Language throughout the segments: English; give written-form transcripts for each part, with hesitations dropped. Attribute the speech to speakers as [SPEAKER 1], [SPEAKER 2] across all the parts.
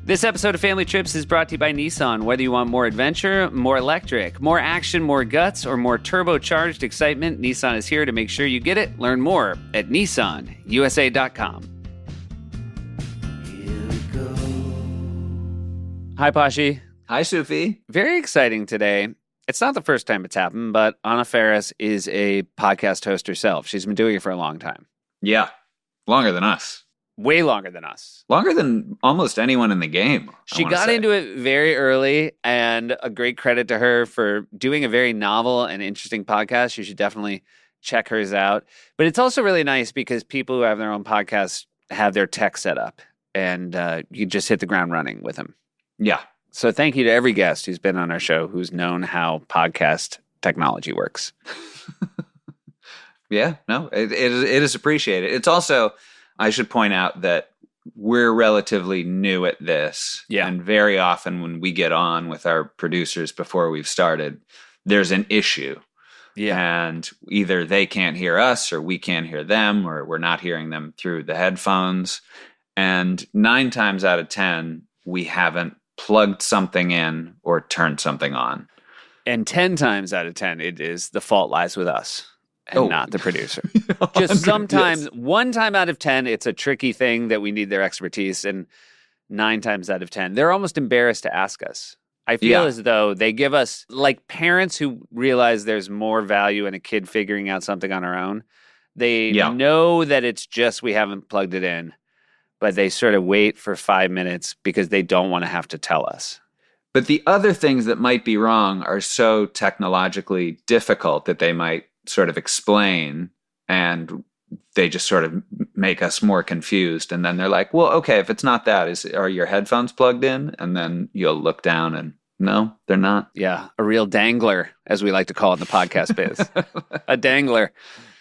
[SPEAKER 1] This episode of Family Trips is brought to you by Nissan. Whether you want more adventure, more electric, more action, more guts, or more turbocharged excitement, Nissan is here to make sure you get it. Learn more at nissanusa.com. Hi, Pashi.
[SPEAKER 2] Hi, Sufi.
[SPEAKER 1] Very exciting today. It's not the first time it's happened, but Anna Faris is a podcast host herself. She's been doing it for a long time.
[SPEAKER 2] Yeah, longer than us.
[SPEAKER 1] Way longer than us.
[SPEAKER 2] Longer than almost anyone in the game.
[SPEAKER 1] She got into it very early, and a great credit to her for doing a very novel and interesting podcast. You should definitely check hers out. But it's also really nice because people who have their own podcasts have their tech set up, and you just hit the ground running with them.
[SPEAKER 2] Yeah.
[SPEAKER 1] So thank you to every guest who's been on our show who's known how podcast technology works.
[SPEAKER 2] Yeah, no, it is appreciated. It's also, I should point out that we're relatively new at this.
[SPEAKER 1] Yeah.
[SPEAKER 2] And very often when we get on with our producers before we've started, there's an issue.
[SPEAKER 1] Yeah.
[SPEAKER 2] And either they can't hear us or we can't hear them or we're not hearing them through the headphones. And 9 times out of 10, we haven't plugged something in or turned something on.
[SPEAKER 1] And 10 times out of 10, it is the fault lies with us. And not the producer. Just sometimes, yes. 1 time out of 10, it's a tricky thing that we need their expertise. And 9 times out of 10, they're almost embarrassed to ask us. I feel as though they give us, like parents who realize there's more value in a kid figuring out something on our own. They know that it's just we haven't plugged it in, but they sort of wait for 5 minutes because they don't want to have to tell us.
[SPEAKER 2] But the other things that might be wrong are so technologically difficult that they might sort of explain, and they just sort of make us more confused. And then they're like, well, okay, if it's not that, are your headphones plugged in? And then you'll look down and no, they're not.
[SPEAKER 1] Yeah, a real dangler, as we like to call it in the podcast biz. A dangler.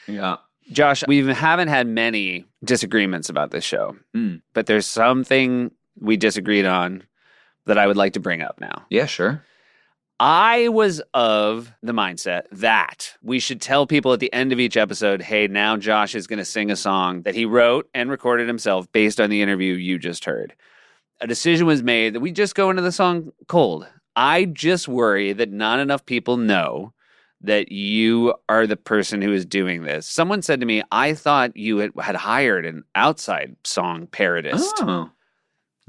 [SPEAKER 2] Yeah.
[SPEAKER 1] Josh, we haven't had many disagreements about this show, but there's something we disagreed on that I would like to bring up now.
[SPEAKER 2] Yeah, sure.
[SPEAKER 1] I was of the mindset that we should tell people at the end of each episode, hey, now Josh is going to sing a song that he wrote and recorded himself based on the interview you just heard. A decision was made that we just go into the song cold. I just worry that not enough people know that you are the person who is doing this. Someone said to me, I thought you had hired an outside song parodist.
[SPEAKER 2] Oh.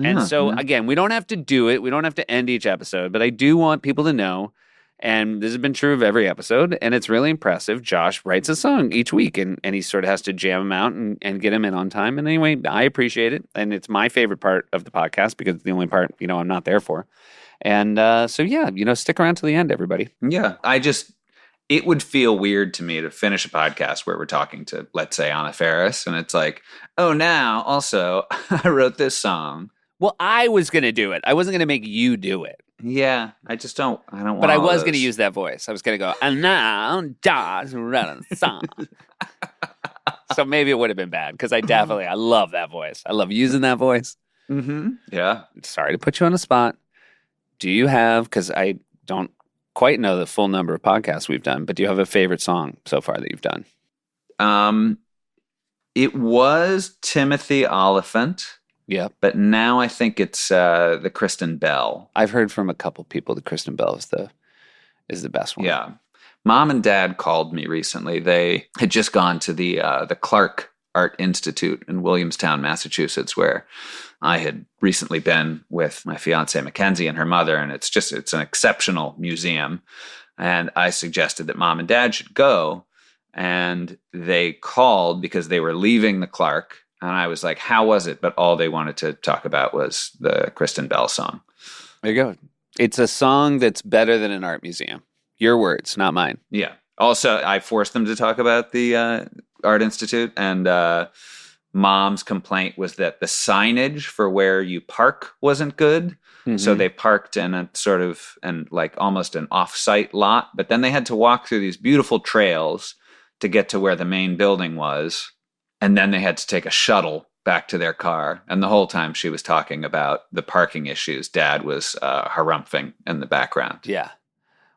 [SPEAKER 1] And so, again, we don't have to do it. We don't have to end each episode, but I do want people to know, and this has been true of every episode, and it's really impressive. Josh writes a song each week, and he sort of has to jam them out and get them in on time. And anyway, I appreciate it, and it's my favorite part of the podcast because it's the only part, I'm not there for. And so, stick around to the end, everybody.
[SPEAKER 2] Yeah, it would feel weird to me to finish a podcast where we're talking to, let's say, Anna Faris, and it's like, oh, now, also, I wrote this song.
[SPEAKER 1] Well, I was going to do it. I wasn't going to make you do it.
[SPEAKER 2] Yeah, I don't want
[SPEAKER 1] But I was going to use that voice. I was going to go, and now Josh wrote a song. So maybe it would have been bad because I love that voice. I love using that voice.
[SPEAKER 2] Mm-hmm. Yeah.
[SPEAKER 1] Sorry to put you on the spot. Do you have, because I don't quite know the full number of podcasts we've done, but do you have a favorite song so far that you've done?
[SPEAKER 2] It was Timothy Oliphant.
[SPEAKER 1] Yeah.
[SPEAKER 2] But now I think it's the Kristen Bell.
[SPEAKER 1] I've heard from a couple people that Kristen Bell is the best one.
[SPEAKER 2] Yeah. Mom and Dad called me recently. They had just gone to the Clark Art Institute in Williamstown, Massachusetts, where I had recently been with my fiance Mackenzie and her mother, and it's an exceptional museum. And I suggested that Mom and Dad should go, and they called because they were leaving the Clark. And I was like, how was it? But all they wanted to talk about was the Kristen Bell song.
[SPEAKER 1] There you go. It's a song that's better than an art museum. Your words, not mine.
[SPEAKER 2] Yeah. Also, I forced them to talk about the Art Institute. And Mom's complaint was that the signage for where you park wasn't good. Mm-hmm. So they parked in a sort of, almost an off-site lot. But then they had to walk through these beautiful trails to get to where the main building was. And then they had to take a shuttle back to their car. And the whole time she was talking about the parking issues, Dad was harumphing in the background.
[SPEAKER 1] Yeah.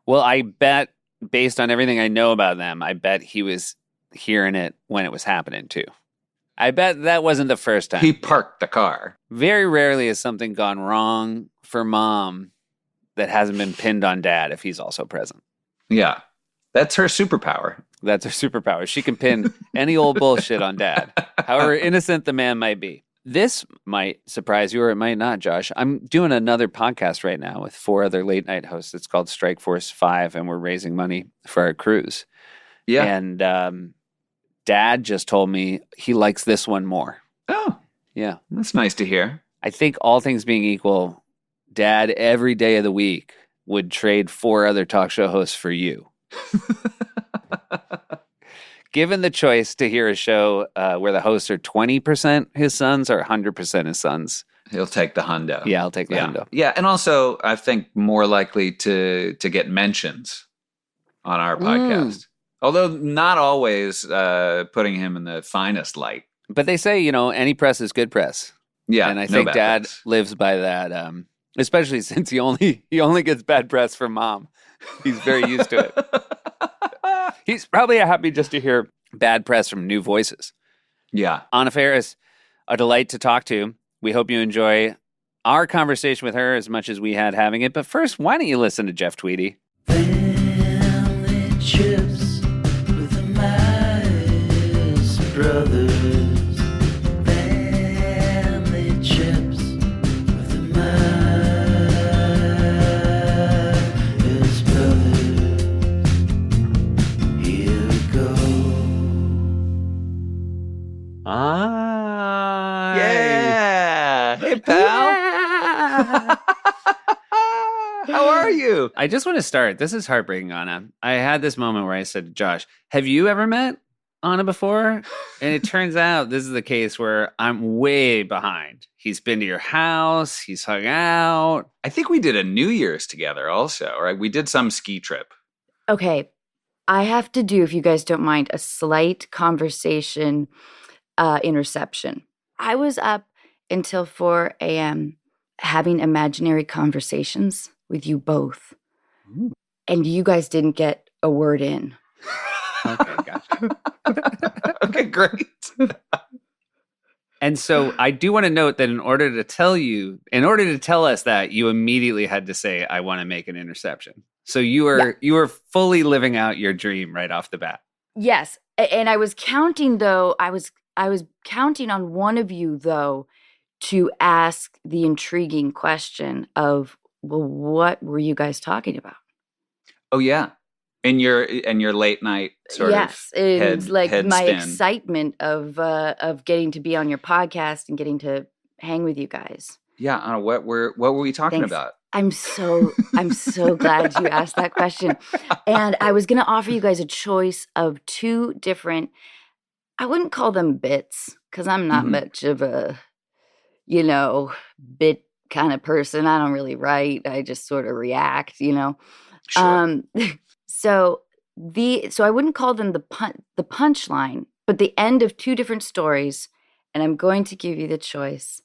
[SPEAKER 1] Well, I bet, based on everything I know about them, I bet he was hearing it when it was happening too. I bet that wasn't the first time.
[SPEAKER 2] He parked the car.
[SPEAKER 1] Very rarely has something gone wrong for mom that hasn't been pinned on dad if he's also present.
[SPEAKER 2] Yeah. That's her superpower.
[SPEAKER 1] That's her superpower. She can pin any old bullshit on dad, however innocent the man might be. This might surprise you or it might not, Josh. I'm doing another podcast right now with 4 other late night hosts. It's called Strike Force 5, and we're raising money for our cruise.
[SPEAKER 2] Yeah.
[SPEAKER 1] And dad just told me he likes this one more.
[SPEAKER 2] Oh.
[SPEAKER 1] Yeah.
[SPEAKER 2] That's nice to hear.
[SPEAKER 1] I think all things being equal, dad every day of the week would trade 4 other talk show hosts for you. Given the choice to hear a show where the hosts are 20% his sons or 100% his sons,
[SPEAKER 2] he'll take the hundo.
[SPEAKER 1] Yeah, I'll take the hundo.
[SPEAKER 2] Yeah, and also I think more likely to get mentions on our podcast. Although not always putting him in the finest light.
[SPEAKER 1] But they say, any press is good press.
[SPEAKER 2] Yeah,
[SPEAKER 1] and I think dad lives by that. Especially since he only gets bad press from mom. He's very used to it. He's probably happy just to hear bad press from new voices.
[SPEAKER 2] Yeah.
[SPEAKER 1] Anna Faris, a delight to talk to. We hope you enjoy our conversation with her as much as we had having it. But first, why don't you listen to Jeff Tweedy?
[SPEAKER 3] Family trips with the Myers brothers. Family trips with the Myers brothers. Here we go.
[SPEAKER 2] Yeah. Hey, pal.
[SPEAKER 1] Yeah.
[SPEAKER 2] How are you?
[SPEAKER 1] I just want to start. This is heartbreaking, Anna. I had this moment where I said to Josh, have you ever met Anna before? And it turns out this is the case where I'm way behind. He's been to your house. He's hung out.
[SPEAKER 2] I think we did a New Year's together also, right? We did some ski trip.
[SPEAKER 4] Okay. I have to do, if you guys don't mind, a slight conversation interception. I was up until 4 a.m. having imaginary conversations with you both.
[SPEAKER 1] Ooh.
[SPEAKER 4] And you guys didn't get a word in.
[SPEAKER 1] Okay, gotcha.
[SPEAKER 2] Okay, great.
[SPEAKER 1] And so I do want to note that in order to tell us that, you immediately had to say, I want to make an interception. So you were fully living out your dream right off the bat.
[SPEAKER 4] Yes. And I was counting, though, I was counting on one of you, though, to ask the intriguing question of, well, what were you guys talking about?
[SPEAKER 2] Oh, yeah. In your late night sort
[SPEAKER 4] yes,
[SPEAKER 2] of
[SPEAKER 4] it's like
[SPEAKER 2] head
[SPEAKER 4] my
[SPEAKER 2] spin.
[SPEAKER 4] excitement of getting to be on your podcast and getting to hang with you guys.
[SPEAKER 2] Yeah, Anna, what were we talking
[SPEAKER 4] Thanks.
[SPEAKER 2] about?
[SPEAKER 4] I'm so glad you asked that question. And I was going to offer you guys a choice of 2 different, I wouldn't call them bits because I'm not much of a, bit kind of person. I don't really write. I just sort of react,
[SPEAKER 2] Sure.
[SPEAKER 4] So I wouldn't call them the punchline, but the end of 2 different stories. And I'm going to give you the choice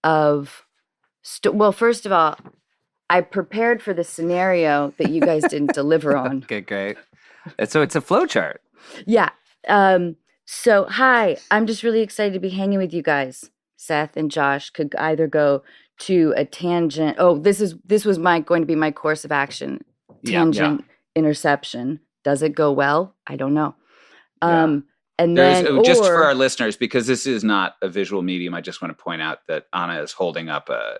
[SPEAKER 4] of, well, first of all, I prepared for the scenario that you guys didn't deliver on.
[SPEAKER 1] Okay, great. And so it's a flow chart.
[SPEAKER 4] Yeah. So, hi, I'm just really excited to be hanging with you guys. Seth and Josh could either go to a tangent. Oh, this was going to be my course of action. Tangent, interception. Does it go well? I don't know. And then,
[SPEAKER 2] just for our listeners, because this is not a visual medium, I just want to point out that Anna is holding up a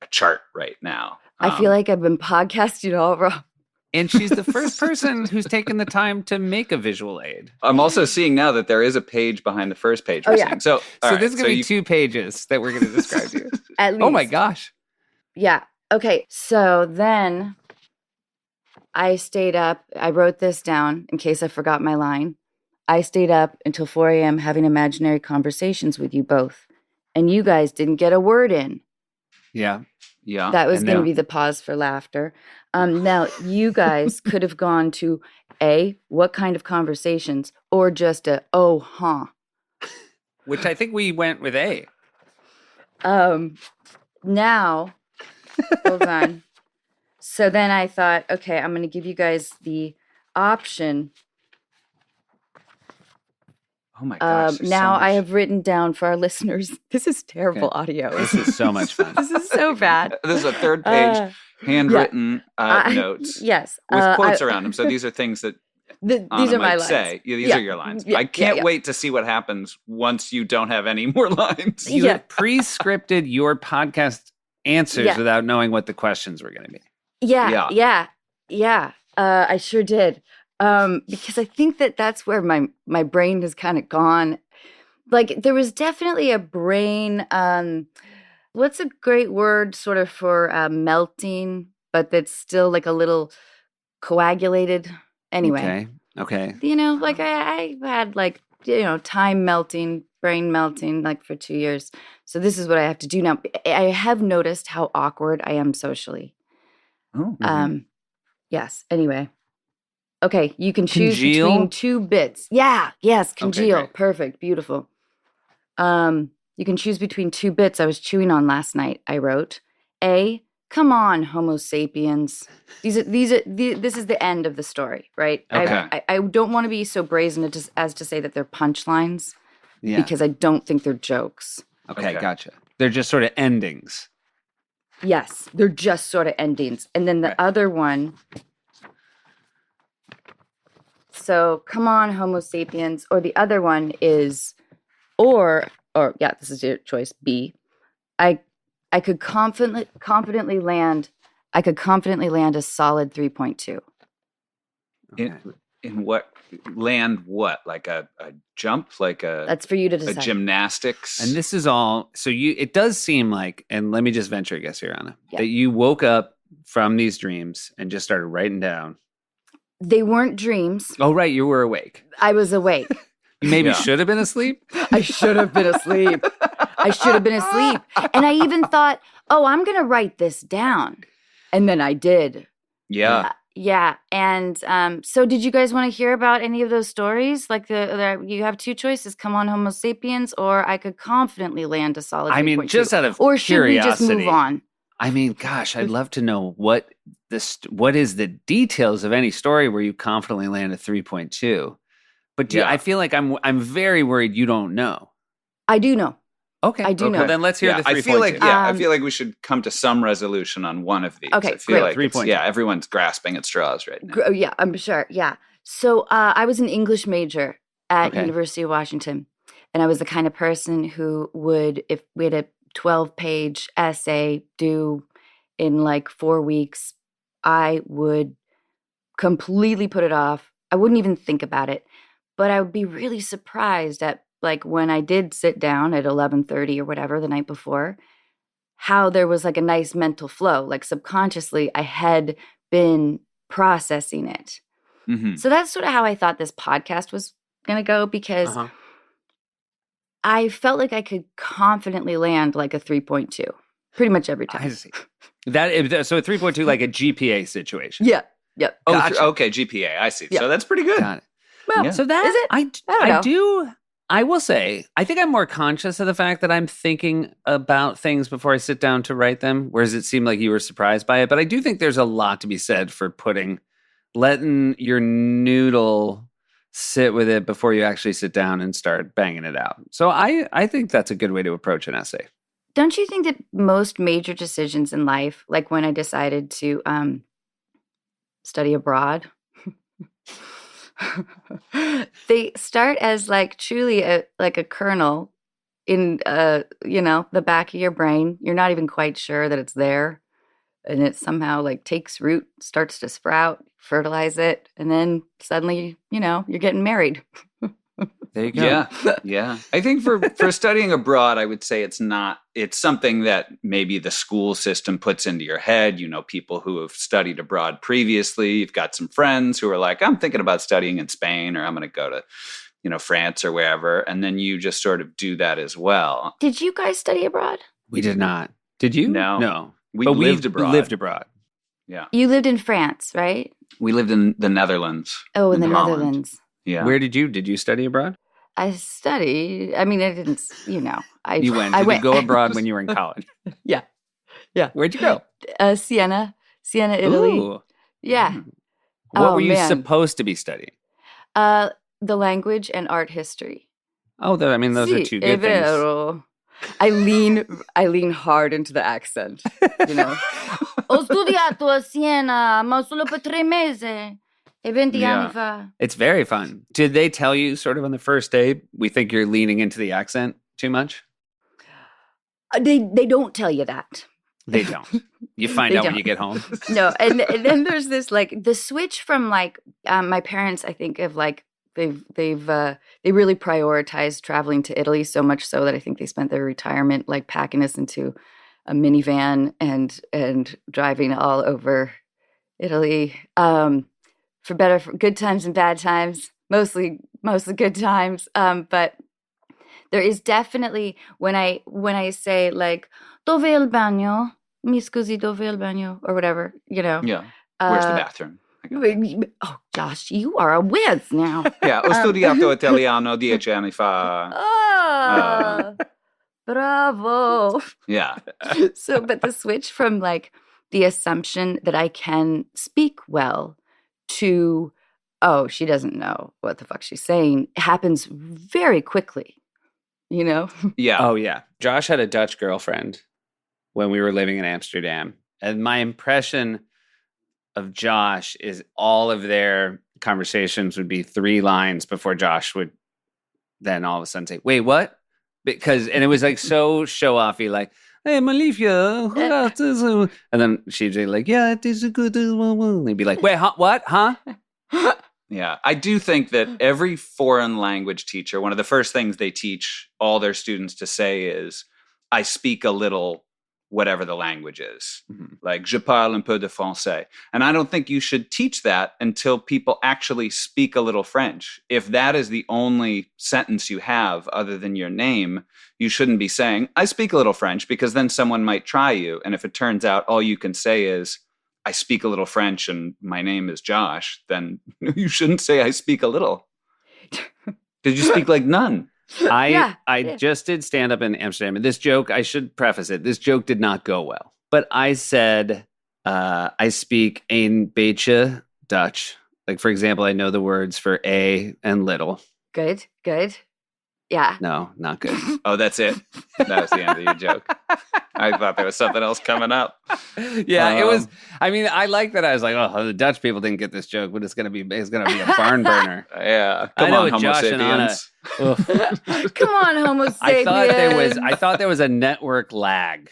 [SPEAKER 2] chart right now.
[SPEAKER 4] I feel like I've been podcasting all wrong.
[SPEAKER 1] And she's the first person who's taken the time to make a visual aid.
[SPEAKER 2] I'm also seeing now that there is a page behind the first page.
[SPEAKER 4] Oh, yeah.
[SPEAKER 2] So
[SPEAKER 1] this is going to be 2 pages that we're going to describe to you.
[SPEAKER 4] At least.
[SPEAKER 1] Oh my gosh.
[SPEAKER 4] Yeah. Okay. So then I stayed up. I wrote this down in case I forgot my line. I stayed up until 4 a.m. having imaginary conversations with you both. And you guys didn't get a word in.
[SPEAKER 1] Yeah.
[SPEAKER 2] Yeah.
[SPEAKER 4] That was going to be the pause for laughter. Now, you guys could have gone to A, what kind of conversations, or just a, oh, huh.
[SPEAKER 1] Which I think we went with A.
[SPEAKER 4] Now, hold on. So then I thought, okay, I'm going to give you guys the option.
[SPEAKER 2] Oh my gosh. there's
[SPEAKER 4] Now
[SPEAKER 2] so
[SPEAKER 4] I
[SPEAKER 2] much.
[SPEAKER 4] have written down for our listeners. This is terrible audio.
[SPEAKER 1] This is so much fun.
[SPEAKER 4] This is so bad.
[SPEAKER 2] This is a third page handwritten notes
[SPEAKER 4] Yes.
[SPEAKER 2] with quotes around them. So these are things that
[SPEAKER 4] these
[SPEAKER 2] Anna
[SPEAKER 4] are my
[SPEAKER 2] might
[SPEAKER 4] lines.
[SPEAKER 2] say. Yeah, these
[SPEAKER 4] Yeah.
[SPEAKER 2] are your lines.
[SPEAKER 4] Yeah,
[SPEAKER 2] I can't
[SPEAKER 4] yeah.
[SPEAKER 2] wait to see what happens once you don't have any more lines.
[SPEAKER 1] You
[SPEAKER 4] Yeah.
[SPEAKER 1] had pre-scripted your podcast answers
[SPEAKER 4] Yeah.
[SPEAKER 1] without knowing what the questions were going to be.
[SPEAKER 4] Yeah. I sure did. Because I think that's where my brain has kind of gone. Like there was definitely a brain. What's a great word sort of for melting, but that's still like a little coagulated. Anyway,
[SPEAKER 1] Okay.
[SPEAKER 4] like I had like time melting, brain melting, like for 2 years. So this is what I have to do now. I have noticed how awkward I am socially.
[SPEAKER 2] Oh.
[SPEAKER 4] Yes. Anyway. Okay, you can choose
[SPEAKER 1] Congeal?
[SPEAKER 4] between 2 bits. Yeah, yes, congeal.
[SPEAKER 1] great.
[SPEAKER 4] Perfect, beautiful. You can choose between 2 bits I was chewing on last night. I wrote, A, come on, Homo sapiens. This is the end of the story, right?
[SPEAKER 1] Okay.
[SPEAKER 4] I don't want to be so brazen as to say that they're punchlines
[SPEAKER 1] Yeah.
[SPEAKER 4] because I don't think they're jokes.
[SPEAKER 1] Okay,
[SPEAKER 2] Okay.
[SPEAKER 1] gotcha. They're just sort of endings.
[SPEAKER 4] Yes, they're just sort of endings. And then the
[SPEAKER 2] Right.
[SPEAKER 4] other one. So, come on, Homo sapiens. Or the other one is, this is your choice. B. I could confidently land. I could confidently land a solid 3.2.
[SPEAKER 1] Okay.
[SPEAKER 2] In what land? What like a jump? Like a
[SPEAKER 4] That's for you to
[SPEAKER 2] a
[SPEAKER 4] decide.
[SPEAKER 2] gymnastics?
[SPEAKER 1] And this is all. So it does seem like, and let me just venture a guess here, Anna,
[SPEAKER 4] Yeah.
[SPEAKER 1] that you woke up from these dreams and just started writing down.
[SPEAKER 4] They weren't dreams.
[SPEAKER 1] Oh, right, you were awake.
[SPEAKER 4] I was awake.
[SPEAKER 1] You maybe
[SPEAKER 2] Yeah.
[SPEAKER 1] should have been asleep.
[SPEAKER 4] I should have been asleep. And I even thought, oh, I'm going to write this down. And then I did.
[SPEAKER 2] yeah.
[SPEAKER 4] Yeah. And so did you guys want to hear about any of those stories? Like you have 2 choices, come on, Homo sapiens, or I could confidently land a solid 3.2.
[SPEAKER 1] I mean, just out of
[SPEAKER 4] or should we just
[SPEAKER 1] curiosity.
[SPEAKER 4] move on?
[SPEAKER 1] I mean, gosh, I'd love to know what is the details of any story where you confidently land a 3.2. But
[SPEAKER 2] Yeah.
[SPEAKER 1] I feel like I'm very worried you don't know.
[SPEAKER 4] I do know.
[SPEAKER 1] Okay,
[SPEAKER 4] I do know.
[SPEAKER 1] Well, then let's hear
[SPEAKER 2] Yeah,
[SPEAKER 1] the 3.2.
[SPEAKER 2] I feel like I
[SPEAKER 4] Um,
[SPEAKER 2] feel like we should come to some resolution on one of these.
[SPEAKER 4] Okay,
[SPEAKER 2] I feel
[SPEAKER 4] great.
[SPEAKER 2] like
[SPEAKER 1] 3.2.
[SPEAKER 2] everyone's grasping at straws right now.
[SPEAKER 4] Yeah, I'm sure. Yeah. So I was an English major at
[SPEAKER 1] Okay.
[SPEAKER 4] University of Washington. And I was the kind of person who would, if we had a 12-page essay due in like 4 weeks, I would completely put it off. I wouldn't even think about it. But I would be really surprised at like when I did sit down at 11:30 or whatever the night before, how there was like a nice mental flow. Like subconsciously, I had been processing it.
[SPEAKER 2] Mhm.
[SPEAKER 4] So that's sort of how I thought this podcast was going to go because
[SPEAKER 1] Uh-huh.
[SPEAKER 4] I felt like I could confidently land like a 3.2 pretty much every
[SPEAKER 1] I
[SPEAKER 4] time.
[SPEAKER 1] see. So a 3.2 like a GPA situation.
[SPEAKER 4] Yeah. Yep.
[SPEAKER 2] Oh,
[SPEAKER 1] Gotcha.
[SPEAKER 2] okay, GPA. I see.
[SPEAKER 4] Yeah.
[SPEAKER 2] So that's pretty good.
[SPEAKER 1] Got it.
[SPEAKER 4] Well,
[SPEAKER 2] Yeah.
[SPEAKER 1] So that
[SPEAKER 4] Is it?
[SPEAKER 1] I
[SPEAKER 4] don't know.
[SPEAKER 1] I will say, I think I'm more conscious of the fact that I'm thinking about things before I sit down to write them, whereas it seemed like you were surprised by it. But I do think there's a lot to be said for letting your noodle sit with it before you actually sit down and start banging it out. So I think that's a good way to approach an essay.
[SPEAKER 4] Don't you think that most major decisions in life, like when I decided to study abroad, they start as like truly like a kernel in the back of your brain. You're not even quite sure that it's there, and it somehow like takes root, starts to sprout, fertilize it, and then suddenly you're getting married.
[SPEAKER 1] There you go.
[SPEAKER 2] Yeah. Yeah. I think for studying abroad, I would say it's something that maybe the school system puts into your head. You know, people who have studied abroad previously. You've got some friends who are like, I'm thinking about studying in Spain, or I'm going to go to, France or wherever. And then you just sort of do that as well.
[SPEAKER 4] Did you guys study abroad?
[SPEAKER 1] We did not. Did you?
[SPEAKER 2] No.
[SPEAKER 1] No.
[SPEAKER 2] We
[SPEAKER 1] But
[SPEAKER 2] lived abroad.
[SPEAKER 1] We lived abroad.
[SPEAKER 2] Yeah.
[SPEAKER 4] You lived in France, right?
[SPEAKER 2] We lived in the Netherlands.
[SPEAKER 4] Oh, in the
[SPEAKER 2] Holland.
[SPEAKER 4] Netherlands.
[SPEAKER 2] Yeah.
[SPEAKER 1] Where did you study abroad?
[SPEAKER 4] I studied. I mean, I didn't. I
[SPEAKER 1] You went.
[SPEAKER 4] I
[SPEAKER 1] Did
[SPEAKER 4] went.
[SPEAKER 1] you go abroad when you were in college?
[SPEAKER 4] Yeah. Yeah.
[SPEAKER 1] Where'd you go?
[SPEAKER 4] Siena, Italy.
[SPEAKER 1] Ooh.
[SPEAKER 4] Yeah.
[SPEAKER 1] What
[SPEAKER 4] Oh,
[SPEAKER 1] were you
[SPEAKER 4] man.
[SPEAKER 1] supposed to be studying?
[SPEAKER 4] The language and art history.
[SPEAKER 1] Oh, I mean, those are
[SPEAKER 4] Sì,
[SPEAKER 1] two
[SPEAKER 4] è
[SPEAKER 1] good things.
[SPEAKER 4] vero. I lean hard into the accent, you know. Ho studiato a Siena, ma solo per 3 mesi. E 20
[SPEAKER 2] Yeah.
[SPEAKER 4] anni fa.
[SPEAKER 1] It's very fun. Did they tell you sort of on the first day, we think you're leaning into the accent too much?
[SPEAKER 4] They don't tell you that.
[SPEAKER 1] They don't. You find
[SPEAKER 4] They
[SPEAKER 1] out when
[SPEAKER 4] don't.
[SPEAKER 1] you get home.
[SPEAKER 4] No, and then there's this like the switch from like my parents. I think of like they really prioritized traveling to Italy so much so that I think they spent their retirement like packing us into a minivan and driving all over Italy for good times and bad times. Mostly good times. But there is definitely when I say like dove è il bagno? Mi scusi, dove è il bagno? Or whatever, you know.
[SPEAKER 2] Yeah. Where's the bathroom?
[SPEAKER 4] Oh, Josh, you are a whiz now.
[SPEAKER 2] Yeah, ho studiato italiano 10 anni fa.
[SPEAKER 4] Oh, bravo.
[SPEAKER 2] Yeah.
[SPEAKER 4] So, but the switch from like the assumption that I can speak well to, oh, she doesn't know what the fuck she's saying happens very quickly, you know?
[SPEAKER 2] Yeah.
[SPEAKER 1] Oh, yeah. Josh had a Dutch girlfriend when we were living in Amsterdam. And my impression of Josh is all of their conversations would be 3 lines before Josh would then all of a sudden say, wait, what? And it was like so show-offy, like, hey, Malifia, who else is it?" And then she'd be like, yeah, it is a good one. And they'd be like, wait, huh, what? Huh?
[SPEAKER 2] Yeah. I do think that every foreign language teacher, one of the first things they teach all their students to say is, I speak a little whatever the language is.
[SPEAKER 1] Mhm.
[SPEAKER 2] Like, je parle un peu de français. And I don't think you should teach that until people actually speak a little French. If that is the only sentence you have other than your name, you shouldn't be saying, I speak a little French, because then someone might try you. And if it turns out all you can say is, I speak a little French and my name is Josh, then you shouldn't say I speak a little. Did you speak like none?
[SPEAKER 1] I just did stand up in Amsterdam. And this joke, I should preface it, this joke did not go well. But I said, I speak een beetje Dutch. Like, for example, I know the words for a and little.
[SPEAKER 4] Good. Yeah.
[SPEAKER 1] No, not good.
[SPEAKER 2] Oh, that's it. That was the end of your joke. I thought there was something else coming up.
[SPEAKER 1] Yeah, it was. I mean, I like that. I was like, oh, the Dutch people didn't get this joke, but it's gonna be a barn burner.
[SPEAKER 2] Yeah.
[SPEAKER 1] I
[SPEAKER 2] Come
[SPEAKER 1] know
[SPEAKER 2] on,
[SPEAKER 1] with
[SPEAKER 2] Homo
[SPEAKER 1] Josh and Anna.
[SPEAKER 2] sapiens.
[SPEAKER 4] Come on, Homo sapiens.
[SPEAKER 1] I thought there was a network lag.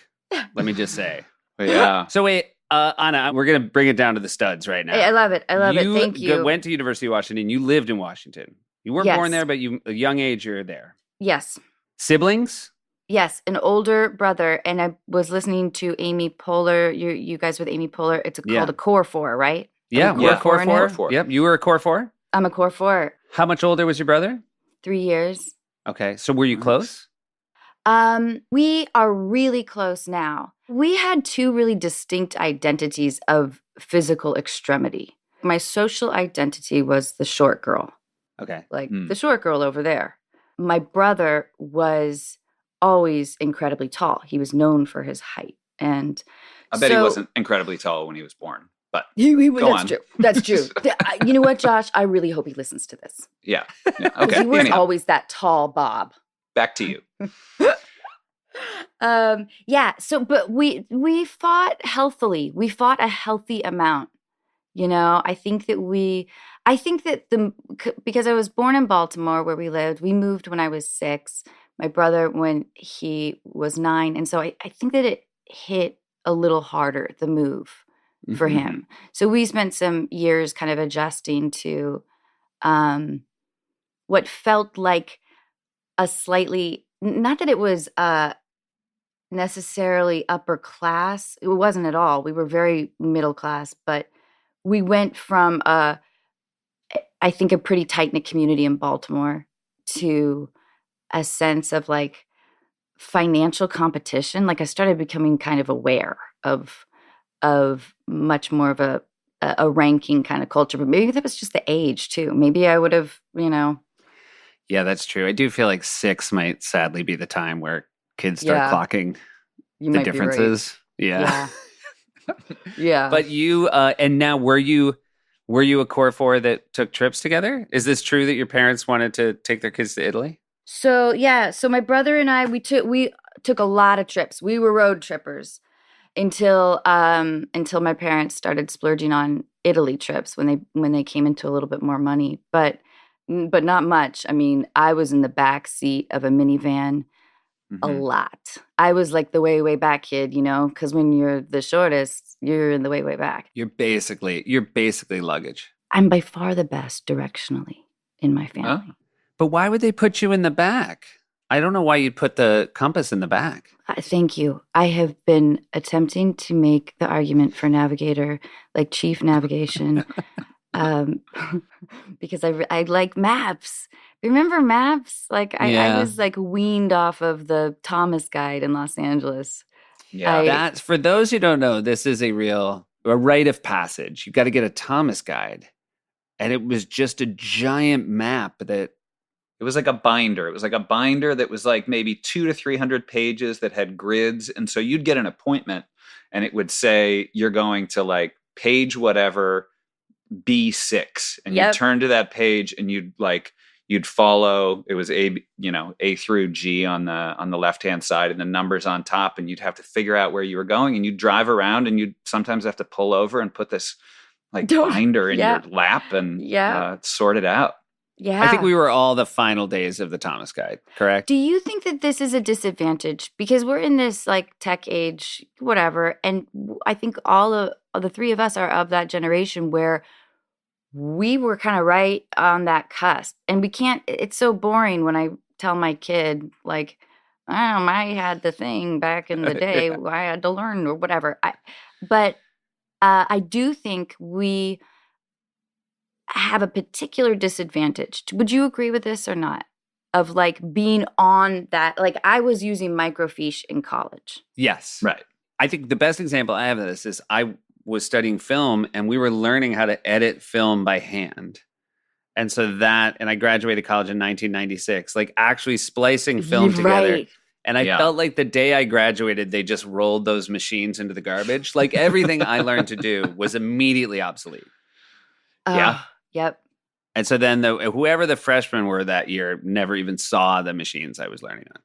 [SPEAKER 1] Let me just say.
[SPEAKER 2] Yeah.
[SPEAKER 1] So wait, Anna, we're gonna bring it down to the studs right now.
[SPEAKER 4] Hey, I love it. Thank you.
[SPEAKER 1] Went to University of Washington. You lived in Washington. You weren't
[SPEAKER 4] Yes.
[SPEAKER 1] born there, but a young age you're there.
[SPEAKER 4] Yes.
[SPEAKER 1] Siblings?
[SPEAKER 4] Yes, an older brother, and I was listening to Amy Poehler. You guys with Amy Poehler. It's
[SPEAKER 1] Yeah.
[SPEAKER 4] called a Core 4, right?
[SPEAKER 1] Yeah,
[SPEAKER 4] I'm
[SPEAKER 1] we're
[SPEAKER 4] a
[SPEAKER 1] a Core
[SPEAKER 4] in it.
[SPEAKER 1] 4.
[SPEAKER 2] Core 4.
[SPEAKER 1] Yep, you were a Core 4.
[SPEAKER 4] I'm a Core 4.
[SPEAKER 1] How much older was your brother?
[SPEAKER 4] 3 years.
[SPEAKER 1] Okay, so were you
[SPEAKER 2] Nice.
[SPEAKER 1] close?
[SPEAKER 4] We are really close now. We had 2 really distinct identities of physical extremity. My social identity was the short girl,
[SPEAKER 1] Okay.
[SPEAKER 4] like
[SPEAKER 2] Hmm.
[SPEAKER 4] the short girl over there. My brother was always incredibly tall. He was known for his height. And
[SPEAKER 2] I bet he
[SPEAKER 4] so-
[SPEAKER 2] wasn't incredibly tall when he was born, but
[SPEAKER 4] That's
[SPEAKER 2] on.
[SPEAKER 4] true. That's true. You know what, Josh? I really hope he listens to this.
[SPEAKER 2] yeah.
[SPEAKER 4] 'Cause
[SPEAKER 2] Okay.
[SPEAKER 4] he was
[SPEAKER 2] Anyhow,
[SPEAKER 4] always that tall Bob.
[SPEAKER 2] back to you.
[SPEAKER 4] Yeah. So, but we fought healthily. We fought a healthy amount. You know, I think that because I was born in Baltimore where we lived, we moved when I was 6. My brother when he was 9, and so I think that it hit a little harder the move for
[SPEAKER 1] Mhm.
[SPEAKER 4] him. So we spent some years kind of adjusting to what felt like a slightly, not that it was necessarily upper class. It wasn't at all. We were very middle class, but we went from I think a pretty tight-knit community in Baltimore to a sense of like financial competition. Like I started becoming kind of aware of much more of a ranking kind of culture, but maybe that was just the age too. Maybe I would have,
[SPEAKER 1] Yeah, that's true. I do feel like 6 might sadly be the time where kids start
[SPEAKER 4] Yeah.
[SPEAKER 1] clocking
[SPEAKER 4] you
[SPEAKER 1] the
[SPEAKER 4] might be right.
[SPEAKER 1] differences. Yeah.
[SPEAKER 4] Yeah.
[SPEAKER 1] But you, and now were you a Core 4 that took trips together? Is this true that your parents wanted to take their kids to Italy?
[SPEAKER 4] So yeah, so my brother and I we took a lot of trips. We were road trippers until my parents started splurging on Italy trips when they came into a little bit more money, but not much. I mean, I was in the back seat of a minivan a
[SPEAKER 2] Mhm.
[SPEAKER 4] lot. I was like the way back kid, because when you're the shortest, you're in the way back.
[SPEAKER 1] You're basically luggage.
[SPEAKER 4] I'm by far the best directionally in my
[SPEAKER 2] Oh.
[SPEAKER 4] family.
[SPEAKER 1] But why would they put you in the back? I don't know why you'd put the compass in the back.
[SPEAKER 4] Thank you. I have been attempting to make the argument for navigator, like chief navigation, because I like maps. Remember maps? Like I was like weaned off of the Thomas Guide in Los Angeles.
[SPEAKER 2] Yeah.
[SPEAKER 1] That's for those who don't know, this is a rite of passage. You've got to get a Thomas Guide. And it was just a giant map that
[SPEAKER 2] It was like a binder. It was like a binder that was like maybe 200 to 300 pages that had grids. And so you'd get an appointment and it would say, you're going to like page whatever B6. And
[SPEAKER 4] Yep.
[SPEAKER 2] you'd turn to that page and you'd follow, it was A through G on the left-hand side and the numbers on top. And you'd have to figure out where you were going and you'd drive around and you'd sometimes have to pull over and put this like binder in
[SPEAKER 4] Yeah.
[SPEAKER 2] your lap and
[SPEAKER 4] Yeah.
[SPEAKER 2] sort it out.
[SPEAKER 4] Yeah.
[SPEAKER 1] I think we were all the final days of the Thomas Guide, correct?
[SPEAKER 4] Do you think that this is a disadvantage? Because we're in this like tech age, whatever. And I think all of the three of us are of that generation where we were kind of right on that cusp. And we can't, it's so boring when I tell my kid, like, I had the thing back in the day.
[SPEAKER 2] Yeah.
[SPEAKER 4] I had to learn or whatever. But I do think we have a particular disadvantage. Would you agree with this or not? Of like being on that, like I was using microfiche in college.
[SPEAKER 1] Yes.
[SPEAKER 2] Right.
[SPEAKER 1] I think the best example I have of this is I was studying film and we were learning how to edit film by hand. And I graduated college in 1996, like actually splicing film together.
[SPEAKER 4] Right.
[SPEAKER 1] And I
[SPEAKER 2] Yeah.
[SPEAKER 1] felt like the day I graduated, they just rolled those machines into the garbage. Like everything I learned to do was immediately obsolete.
[SPEAKER 2] Yeah.
[SPEAKER 4] Yep.
[SPEAKER 1] And so then whoever the freshmen were that year never even saw the machines I was learning on.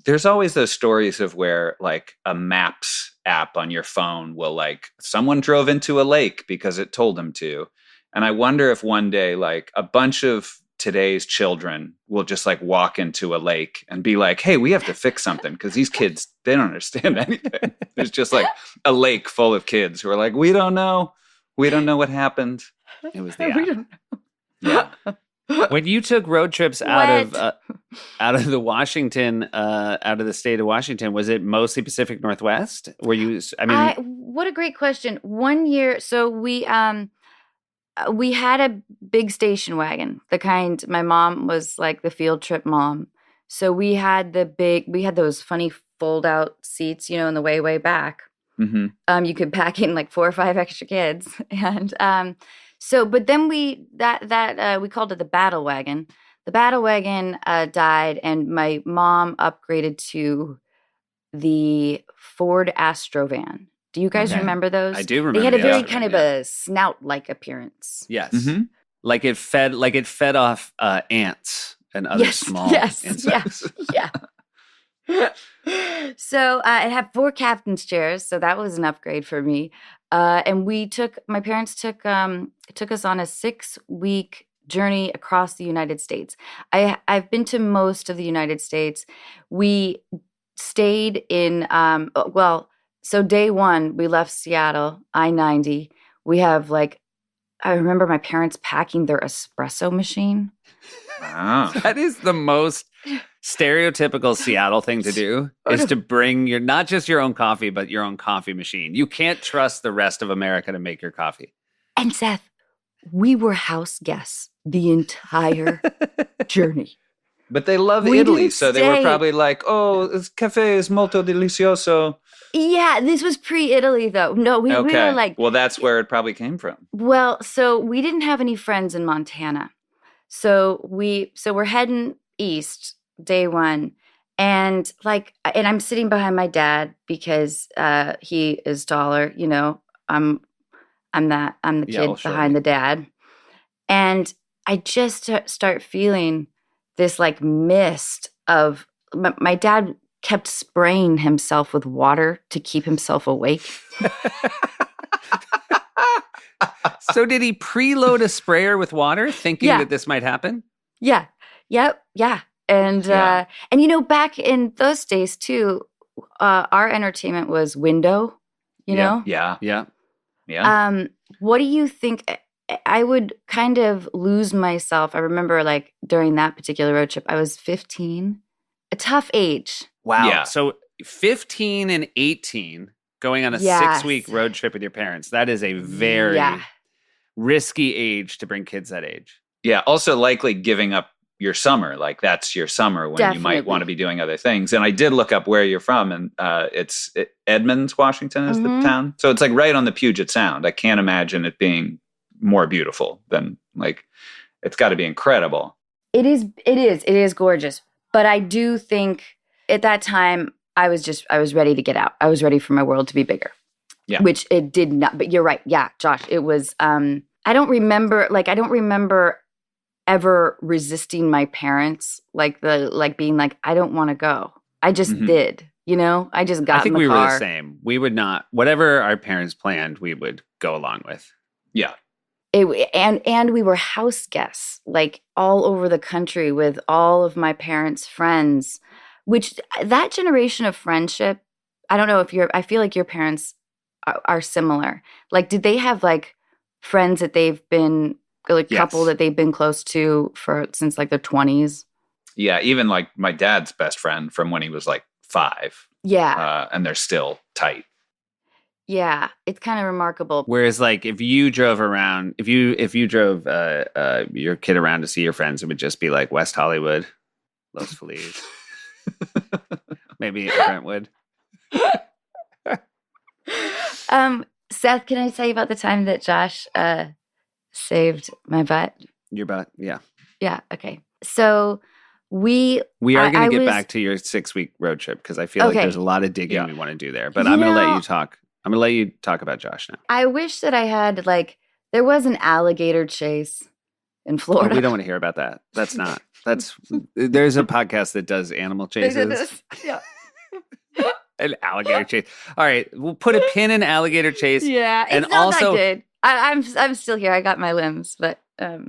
[SPEAKER 2] There's always those stories of where like a maps app on your phone will like someone drove into a lake because it told them to. And I wonder if one day like a bunch of today's children will just like walk into a lake and be like, hey, we have to fix something because these kids, they don't understand anything. There's just like a lake full of kids who are like, we don't know what happened.
[SPEAKER 1] It was the
[SPEAKER 4] We
[SPEAKER 1] app.
[SPEAKER 4] don't
[SPEAKER 2] Yeah.
[SPEAKER 1] When you took road trips out of the Washington, out of the state of Washington, was it mostly Pacific Northwest? Were you? I mean,
[SPEAKER 4] what a great question. One year, so we had a big station wagon, the kind my mom was like the field trip mom. So we had those funny fold out seats, in the way back.
[SPEAKER 2] Mm-hmm.
[SPEAKER 4] You could pack in like 4 or 5 extra kids, and but then we called it the battle wagon. The battle wagon died, and my mom upgraded to the Ford Astrovan. Do you guys remember those?
[SPEAKER 1] I do remember.
[SPEAKER 4] They had a
[SPEAKER 1] the
[SPEAKER 4] very
[SPEAKER 1] Astrovan,
[SPEAKER 4] kind of a snout-like appearance.
[SPEAKER 1] yes,
[SPEAKER 2] Mm-hmm.
[SPEAKER 1] like it fed off ants and other small insects.
[SPEAKER 4] Yeah. So it had 4 captain's chairs, so that was an upgrade for me. And my parents took us on a 6-week journey across the United States. I've been to most of the United States. We stayed in so day 1 we left Seattle, I-90. We have I remember my parents packing their espresso machine.
[SPEAKER 2] Wow.
[SPEAKER 1] That is the most stereotypical Seattle thing to do, is to bring not just your own coffee, but your own coffee machine. You can't trust the rest of America to make your coffee.
[SPEAKER 4] And Seth, we were house guests the entire journey.
[SPEAKER 2] But they love
[SPEAKER 4] We
[SPEAKER 2] Italy,
[SPEAKER 4] didn't
[SPEAKER 2] so they were
[SPEAKER 4] stay.
[SPEAKER 2] probably like, oh, this cafe is molto delicioso.
[SPEAKER 4] Yeah, this was pre-Italy though. No, we
[SPEAKER 2] Okay.
[SPEAKER 4] were like,
[SPEAKER 2] well, that's where it probably came from.
[SPEAKER 4] well, so we didn't have any friends in Montana. So we're heading east day 1. And I'm sitting behind my dad because he is taller, I'm the
[SPEAKER 1] Yeah,
[SPEAKER 4] kid
[SPEAKER 1] well, sure.
[SPEAKER 4] behind the dad. And I just start feeling this like mist of my dad kept spraying himself with water to keep himself awake.
[SPEAKER 1] So did he preload a sprayer with water thinking
[SPEAKER 4] Yeah.
[SPEAKER 1] that this might happen?
[SPEAKER 4] Yeah. Yep. Yeah. And
[SPEAKER 2] Yeah.
[SPEAKER 4] and you know, back in those days too, our entertainment was window, you know?
[SPEAKER 2] Yeah.
[SPEAKER 1] Yeah.
[SPEAKER 2] Yeah.
[SPEAKER 4] What do you think? I would kind of lose myself. I remember like during that particular road trip, I was 15, a tough age.
[SPEAKER 1] Wow.
[SPEAKER 2] Yeah.
[SPEAKER 1] So 15 and 18 going on a
[SPEAKER 4] Yes.
[SPEAKER 1] 6-week road trip with your parents. That is a very
[SPEAKER 4] Yeah.
[SPEAKER 1] risky age to bring kids that age.
[SPEAKER 2] Yeah. Also, likely giving up your summer. Like that's your summer when you
[SPEAKER 4] Definitely.
[SPEAKER 2] might want to be doing other things. And I did look up where you're from, and it's Edmonds, Washington is the
[SPEAKER 4] Mhm.
[SPEAKER 2] town. So it's like right on the Puget Sound. I can't imagine it being more beautiful than like, it's got to be incredible.
[SPEAKER 4] It is gorgeous. But I do think at that time I was ready to get out. I was ready for my world to be bigger.
[SPEAKER 2] Yeah.
[SPEAKER 4] Which it did not. But you're right. Yeah, Josh, it was I don't remember ever resisting my parents being like, I don't want to go. I just
[SPEAKER 2] Mhm.
[SPEAKER 4] did, you know? I just got
[SPEAKER 1] I think
[SPEAKER 4] in the
[SPEAKER 1] we
[SPEAKER 4] car.
[SPEAKER 1] were the same. We would not, whatever our parents planned, we would go along with.
[SPEAKER 2] Yeah.
[SPEAKER 4] And we were house guests, like all over the country with all of my parents' friends, which that generation of friendship, I don't know if I feel like your parents are similar. Like, did they have like friends that they've been, like
[SPEAKER 1] Yes.
[SPEAKER 4] couple that they've been close to since like their 20s?
[SPEAKER 2] Yeah. Even like my dad's best friend from when he was like 5.
[SPEAKER 4] Yeah.
[SPEAKER 2] And they're still tight.
[SPEAKER 4] Yeah. It's kind of remarkable.
[SPEAKER 1] Whereas, like, if you drove around, if you drove your kid around to see your friends, it would just be like West Hollywood, Los Feliz, maybe Brentwood.
[SPEAKER 4] Seth, can I tell you about the time that Josh saved my butt?
[SPEAKER 1] Your butt, yeah.
[SPEAKER 4] Yeah. Okay. So we
[SPEAKER 1] are
[SPEAKER 4] I
[SPEAKER 1] going to get
[SPEAKER 4] was-
[SPEAKER 1] back to your 6-week road trip because I feel like
[SPEAKER 4] Okay.
[SPEAKER 1] there's a lot of digging
[SPEAKER 2] Yeah.
[SPEAKER 1] we want to do there. But
[SPEAKER 4] You
[SPEAKER 1] I'm going to let
[SPEAKER 4] know-
[SPEAKER 1] you talk. I'm going to let you talk about Josh now.
[SPEAKER 4] I wish that I had there was an alligator chase in
[SPEAKER 1] Oh,
[SPEAKER 4] Florida.
[SPEAKER 1] we don't want to hear about that. There's a podcast that does animal chases.
[SPEAKER 4] Yeah.
[SPEAKER 1] An alligator chase. All right, we'll put a pin in alligator chase.
[SPEAKER 4] Yeah. It's
[SPEAKER 1] And
[SPEAKER 4] not
[SPEAKER 1] also-
[SPEAKER 4] that good. I'm still here. I got my limbs, but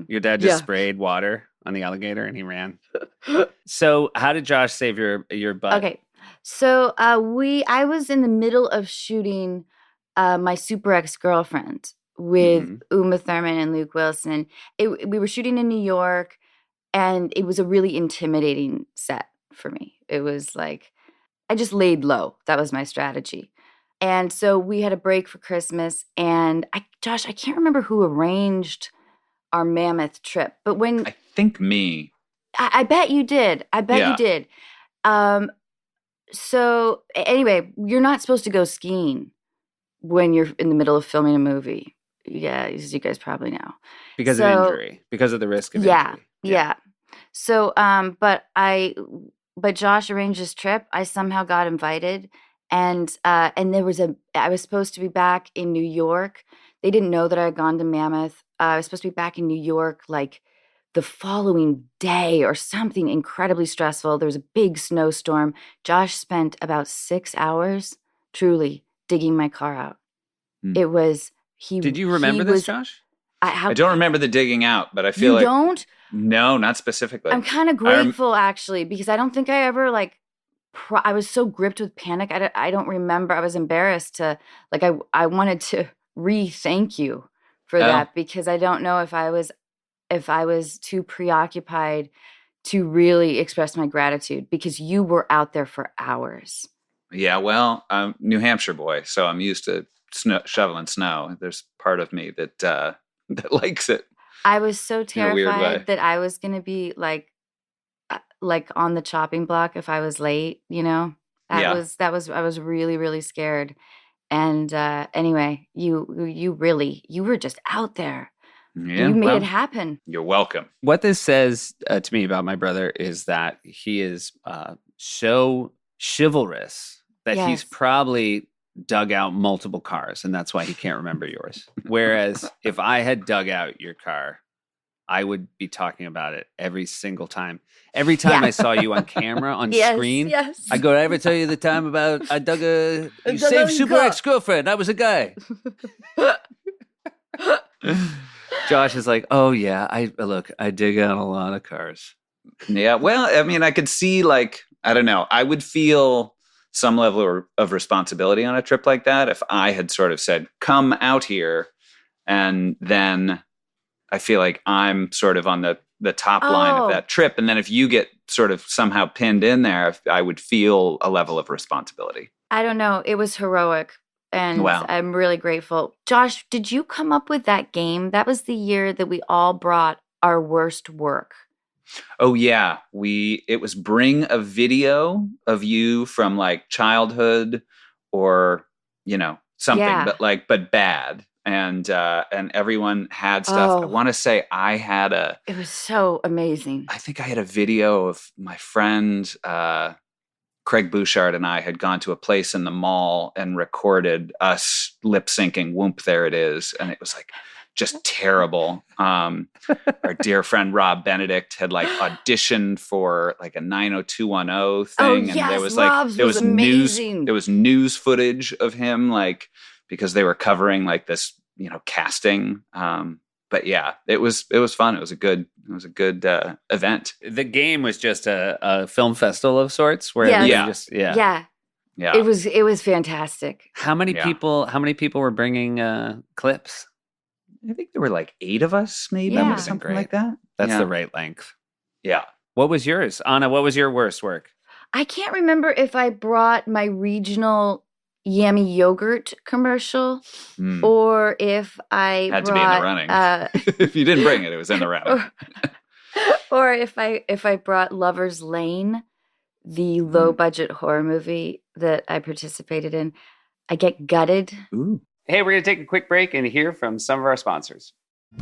[SPEAKER 1] Your dad just
[SPEAKER 4] Yeah.
[SPEAKER 1] sprayed water on the alligator and he ran. So, how did Josh save your butt?
[SPEAKER 4] okay. So I was in the middle of shooting my Super Ex-Girlfriend with
[SPEAKER 1] Mhm.
[SPEAKER 4] Uma Thurman and Luke Wilson. We were shooting in New York, and it was a really intimidating set for me. It was like I just laid low. That was my strategy. And so we had a break for Christmas, and Josh, I can't remember who arranged our Mammoth trip, but when
[SPEAKER 2] I think me.
[SPEAKER 4] I bet you did. I bet
[SPEAKER 2] Yeah.
[SPEAKER 4] you did. So anyway, you're not supposed to go skiing when you're in the middle of filming a movie. Yeah, as you guys probably know.
[SPEAKER 1] Because of
[SPEAKER 4] So-
[SPEAKER 1] injury. Because of the risk of
[SPEAKER 4] Yeah,
[SPEAKER 1] injury.
[SPEAKER 4] yeah. So, but Josh arranged this trip. I somehow got invited, and I was supposed to be back in New York. They didn't know that I had gone to Mammoth. I was supposed to be back in New York like the following day or something incredibly stressful. There was a big snowstorm. Josh spent about 6 hours truly digging my car out.
[SPEAKER 2] Hmm.
[SPEAKER 4] It was
[SPEAKER 1] Did you remember this, Josh?
[SPEAKER 2] I don't remember the digging out, but I feel
[SPEAKER 4] You
[SPEAKER 2] like
[SPEAKER 4] don't?
[SPEAKER 2] no, not specifically.
[SPEAKER 4] I'm kind of grateful actually, because I don't think I ever I was so gripped with panic. I don't remember. I was embarrassed to I wanted to thank you for
[SPEAKER 2] Oh.
[SPEAKER 4] that, because I don't know if I was too preoccupied to really express my gratitude, because you were out there for hours.
[SPEAKER 2] Yeah, well, I'm New Hampshire boy, so I'm used to shoveling snow. There's part of me that that likes it.
[SPEAKER 4] I was so
[SPEAKER 2] In a weird way.
[SPEAKER 4] terrified that I was going to be like on the chopping block if I was late, you know? I was really, really scared. And anyway, you were just out there.
[SPEAKER 2] Yeah,
[SPEAKER 4] You made
[SPEAKER 2] well,
[SPEAKER 4] it happen.
[SPEAKER 2] You're welcome.
[SPEAKER 1] What this says to me about my brother is that he is so chivalrous that he's
[SPEAKER 4] Yes.
[SPEAKER 1] probably dug out multiple cars, and that's why he can't remember yours. Whereas if I had dug out your car, I would be talking about it every single time. Every time I saw you on camera, on screen, I go, "Did I ever tell you the time about I dug you saved Super Ex-Girlfriend? I was a guy." Josh is like, "Oh yeah, I dig out a lot of cars."
[SPEAKER 2] Yeah, well, I mean, I could see, like, I don't know, I would feel some level of responsibility on a trip like that if I had sort of said, "Come out here," and then I feel like I'm sort of on the top line of that trip, and then if you get sort of somehow pinned in there, I would feel a level of responsibility.
[SPEAKER 4] I don't know. It was heroic. And
[SPEAKER 2] Wow.
[SPEAKER 4] I'm really grateful. Josh, did you come up with that game? That was the year that we all brought our worst work.
[SPEAKER 2] Oh yeah, it was bring a video of you from like childhood or something, but bad, and everyone had stuff. I want to say I had
[SPEAKER 4] It was so amazing.
[SPEAKER 2] I think I had a video of my friend Craig Bouchard and I had gone to a place in the mall and recorded us lip syncing "Whoop There It Is," and it was like just terrible. Our dear friend Rob Benedict had like auditioned for like a 90210 thing, and there was like
[SPEAKER 4] Rob's
[SPEAKER 2] it was
[SPEAKER 4] amazing.
[SPEAKER 2] news news footage of him, like, because they were covering like this casting. But yeah, it was fun. It was a good event.
[SPEAKER 1] The game was just a film festival of sorts where
[SPEAKER 4] It was fantastic.
[SPEAKER 1] How many people were bringing clips?
[SPEAKER 2] I think there were like 8 of us, maybe, something like that.
[SPEAKER 1] That's the right length.
[SPEAKER 2] Yeah.
[SPEAKER 1] What was yours, Anna? What was your worst work?
[SPEAKER 4] I can't remember if I brought my regional Yummy yogurt commercial, or if I
[SPEAKER 2] had to be in the running. If you didn't bring it, it was in the running.
[SPEAKER 4] or if I brought Lover's Lane, the low budget horror movie that I participated in. I get gutted.
[SPEAKER 2] Ooh.
[SPEAKER 1] Hey, we're going to take a quick break and hear from some of our sponsors.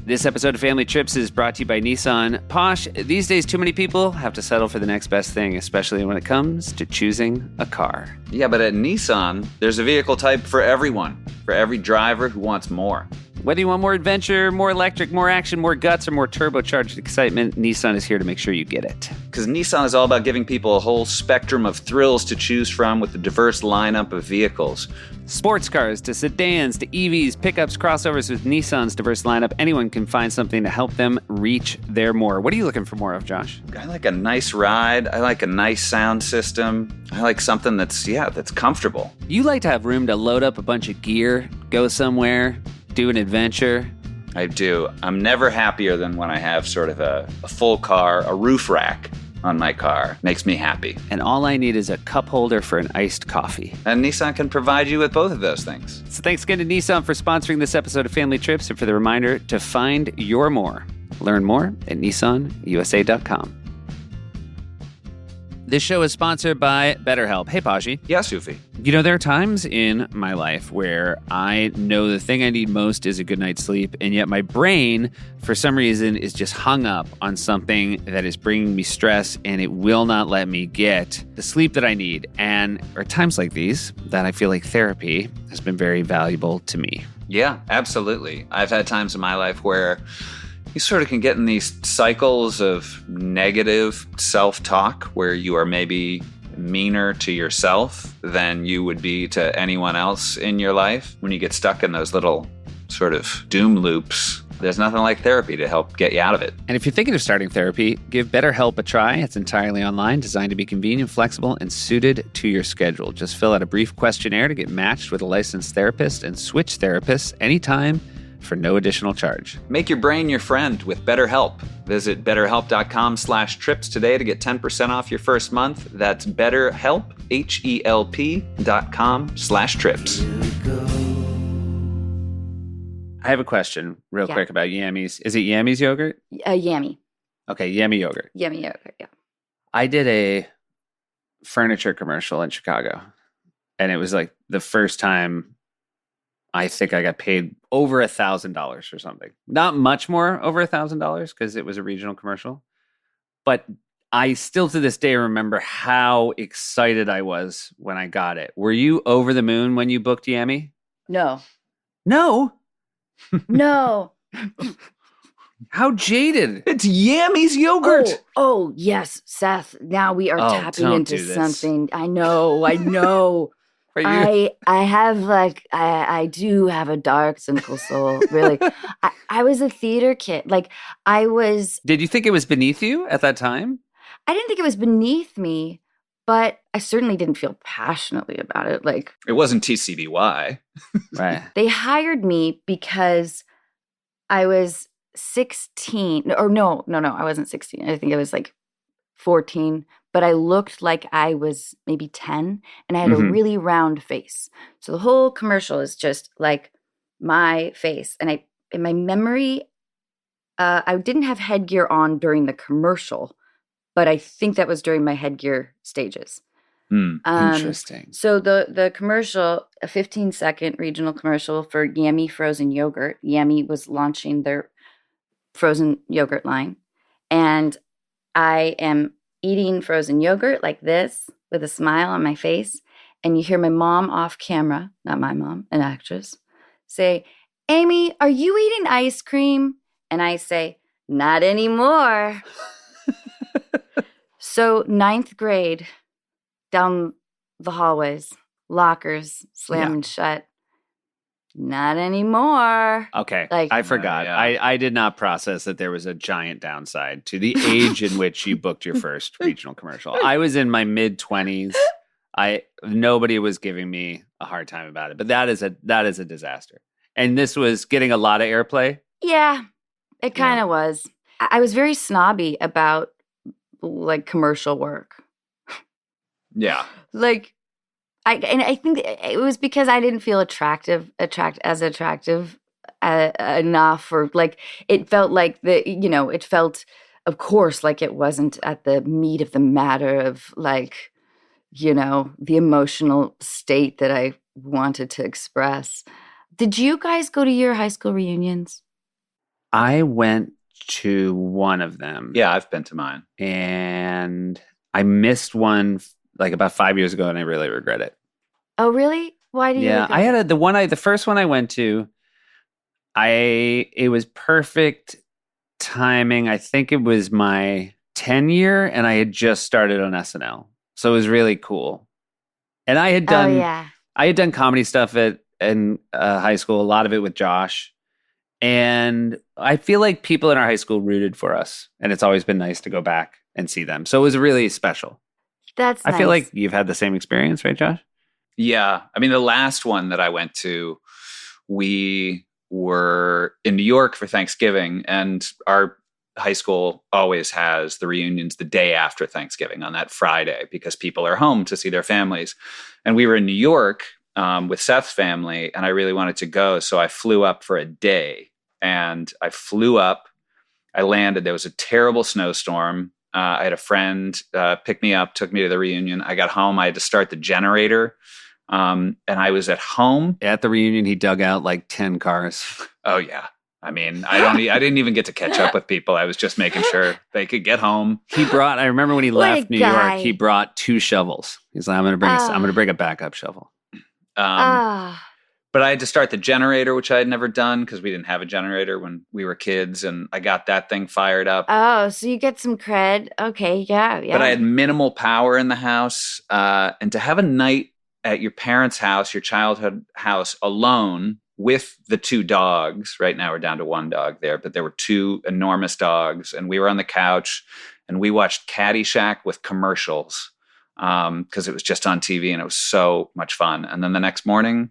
[SPEAKER 1] This episode of Family Trips is brought to you by Nissan. Posh, these days too many people have to settle for the next best thing, especially when it comes to choosing a car.
[SPEAKER 2] Yeah, but at Nissan, there's a vehicle type for everyone, for every driver who wants more.
[SPEAKER 1] Whether you want more adventure, more electric, more action, more guts, or more turbocharged excitement, Nissan is here to make sure you get it.
[SPEAKER 2] Because Nissan is all about giving people a whole spectrum of thrills to choose from with a diverse lineup of vehicles.
[SPEAKER 1] Sports cars to sedans to EVs, pickups, crossovers. With Nissan's diverse lineup, anyone can find something to help them reach their more. What are you looking for more of, Josh?
[SPEAKER 2] I like a nice ride. I like a nice sound system. I like something that's comfortable.
[SPEAKER 1] You like to have room to load up a bunch of gear, go somewhere, do an adventure.
[SPEAKER 2] I do. I'm never happier than when I have sort of a full car, a roof rack on my car. Makes me happy.
[SPEAKER 1] And all I need is a cup holder for an iced coffee.
[SPEAKER 2] And Nissan can provide you with both of those things.
[SPEAKER 1] So thanks again to Nissan for sponsoring this episode of Family Trips and for the reminder to find your more. Learn more at nissanusa.com. This show is sponsored by BetterHelp. Hey, Paji.
[SPEAKER 2] Yeah, Sufi.
[SPEAKER 1] You know, there are times in my life where I know the thing I need most is a good night's sleep, and yet my brain, for some reason, is just hung up on something that is bringing me stress, and it will not let me get the sleep that I need. And there are times like these that I feel like therapy has been very valuable to me.
[SPEAKER 2] Yeah, absolutely. I've had times in my life where you sort of can get in these cycles of negative self-talk where you are maybe meaner to yourself than you would be to anyone else in your life. When you get stuck in those little sort of doom loops, there's nothing like therapy to help get you out of it.
[SPEAKER 1] And if you're thinking of starting therapy, give BetterHelp a try. It's entirely online, designed to be convenient, flexible, and suited to your schedule. Just fill out a brief questionnaire to get matched with a licensed therapist and switch therapists anytime for no additional charge.
[SPEAKER 2] Make your brain your friend with BetterHelp. Visit betterhelp.com/trips today to get 10% off your first month. That's BetterHelp, HELP.com/trips.
[SPEAKER 1] I have a question real quick about Yammy's. Is it Yammy's yogurt?
[SPEAKER 4] Yummy.
[SPEAKER 1] Okay, Yummy yogurt.
[SPEAKER 4] Yummy yogurt, yeah.
[SPEAKER 1] I did a furniture commercial in Chicago, and it was like the first time I think I got paid over $1,000 or something. Not much more over $1,000 because it was a regional commercial. But I still to this day remember how excited I was when I got it. Were you over the moon when you booked Yammy?
[SPEAKER 4] No.
[SPEAKER 1] No.
[SPEAKER 4] No.
[SPEAKER 1] How jaded.
[SPEAKER 2] It's Yammy's yogurt.
[SPEAKER 4] Oh, yes, Seth. Now we are tapping
[SPEAKER 1] don't
[SPEAKER 4] into
[SPEAKER 1] do this.
[SPEAKER 4] something. I know.
[SPEAKER 1] But you-
[SPEAKER 4] I have I do have a dark, cynical soul. Really, I was a theater kid. Like
[SPEAKER 1] Did you think it was beneath you at that time?
[SPEAKER 4] I didn't think it was beneath me, but I certainly didn't feel passionately about it. Like
[SPEAKER 2] It wasn't TCBY.
[SPEAKER 1] Right.
[SPEAKER 4] they hired me because I was 16. Or no, I wasn't 16. I think I was like 14, but I looked like I was maybe 10 and I had a really round face. So the whole commercial is just like my face. And in my memory, I didn't have headgear on during the commercial, but I think that was during my headgear stages.
[SPEAKER 1] Interesting.
[SPEAKER 4] So the commercial, a 15-second regional commercial for Yummy frozen yogurt. Yummy was launching their frozen yogurt line. And I am eating frozen yogurt like this with a smile on my face. And you hear my mom off camera, not my mom, an actress, say, "Amy, are you eating ice cream?" And I say, "Not anymore." So 9th grade, down the hallways, lockers slamming shut. Not anymore.
[SPEAKER 1] Okay.
[SPEAKER 4] Like-
[SPEAKER 1] I forgot.
[SPEAKER 2] Yeah.
[SPEAKER 1] I did not process that there was a giant downside to the age in which you booked your first regional commercial. I was in my mid-20s. Nobody was giving me a hard time about it, but that is a disaster. And this was getting a lot of airplay.
[SPEAKER 4] Yeah, it kind of was. I was very snobby about like commercial work.
[SPEAKER 2] Yeah.
[SPEAKER 4] Like, I think it was because I didn't feel attractive enough, or like it felt like it felt, of course, like it wasn't at the meat of the matter of like, the emotional state that I wanted to express. Did you guys go to your high school reunions?
[SPEAKER 1] I went to one of them.
[SPEAKER 2] Yeah, I've been to mine.
[SPEAKER 1] And I missed one like about 5 years ago, and I really regret it.
[SPEAKER 4] Oh, really? Why do you?
[SPEAKER 1] Yeah, I had the first one I went to. It was perfect timing. I think it was my 10 year, and I had just started on SNL, so it was really cool. And I had done comedy stuff in high school, a lot of it with Josh. And I feel like people in our high school rooted for us, and it's always been nice to go back and see them. So it was really special.
[SPEAKER 4] That's
[SPEAKER 1] I feel
[SPEAKER 4] nice.
[SPEAKER 1] like you've had the same experience, right, Josh?
[SPEAKER 2] Yeah. I mean, the last one that I went to, we were in New York for Thanksgiving, and our high school always has the reunions the day after Thanksgiving on that Friday because people are home to see their families. And we were in New York with Seth's family, and I really wanted to go. So I flew up for a day, and I flew up. I landed. There was a terrible snowstorm. I had a friend pick me up, took me to the reunion. I got home. I had to start the generator. And I was at home.
[SPEAKER 1] At the reunion, he dug out like 10 cars.
[SPEAKER 2] Oh, yeah. I mean, I didn't even get to catch up with people. I was just making sure they could get home.
[SPEAKER 1] I remember when he
[SPEAKER 4] What a
[SPEAKER 1] left New
[SPEAKER 4] guy.
[SPEAKER 1] York, he brought 2 shovels. He's like, I'm going to bring a backup shovel.
[SPEAKER 2] But I had to start the generator, which I had never done because we didn't have a generator when we were kids. And I got that thing fired up.
[SPEAKER 4] Oh, so you get some cred. Okay, yeah.
[SPEAKER 2] But I had minimal power in the house. And to have a night at your parents' house, your childhood house, alone with the 2 dogs. Right now we're down to 1 dog there, but there were 2 enormous dogs. And we were on the couch and we watched Caddyshack with commercials. Because it was just on TV and it was so much fun. And then the next morning,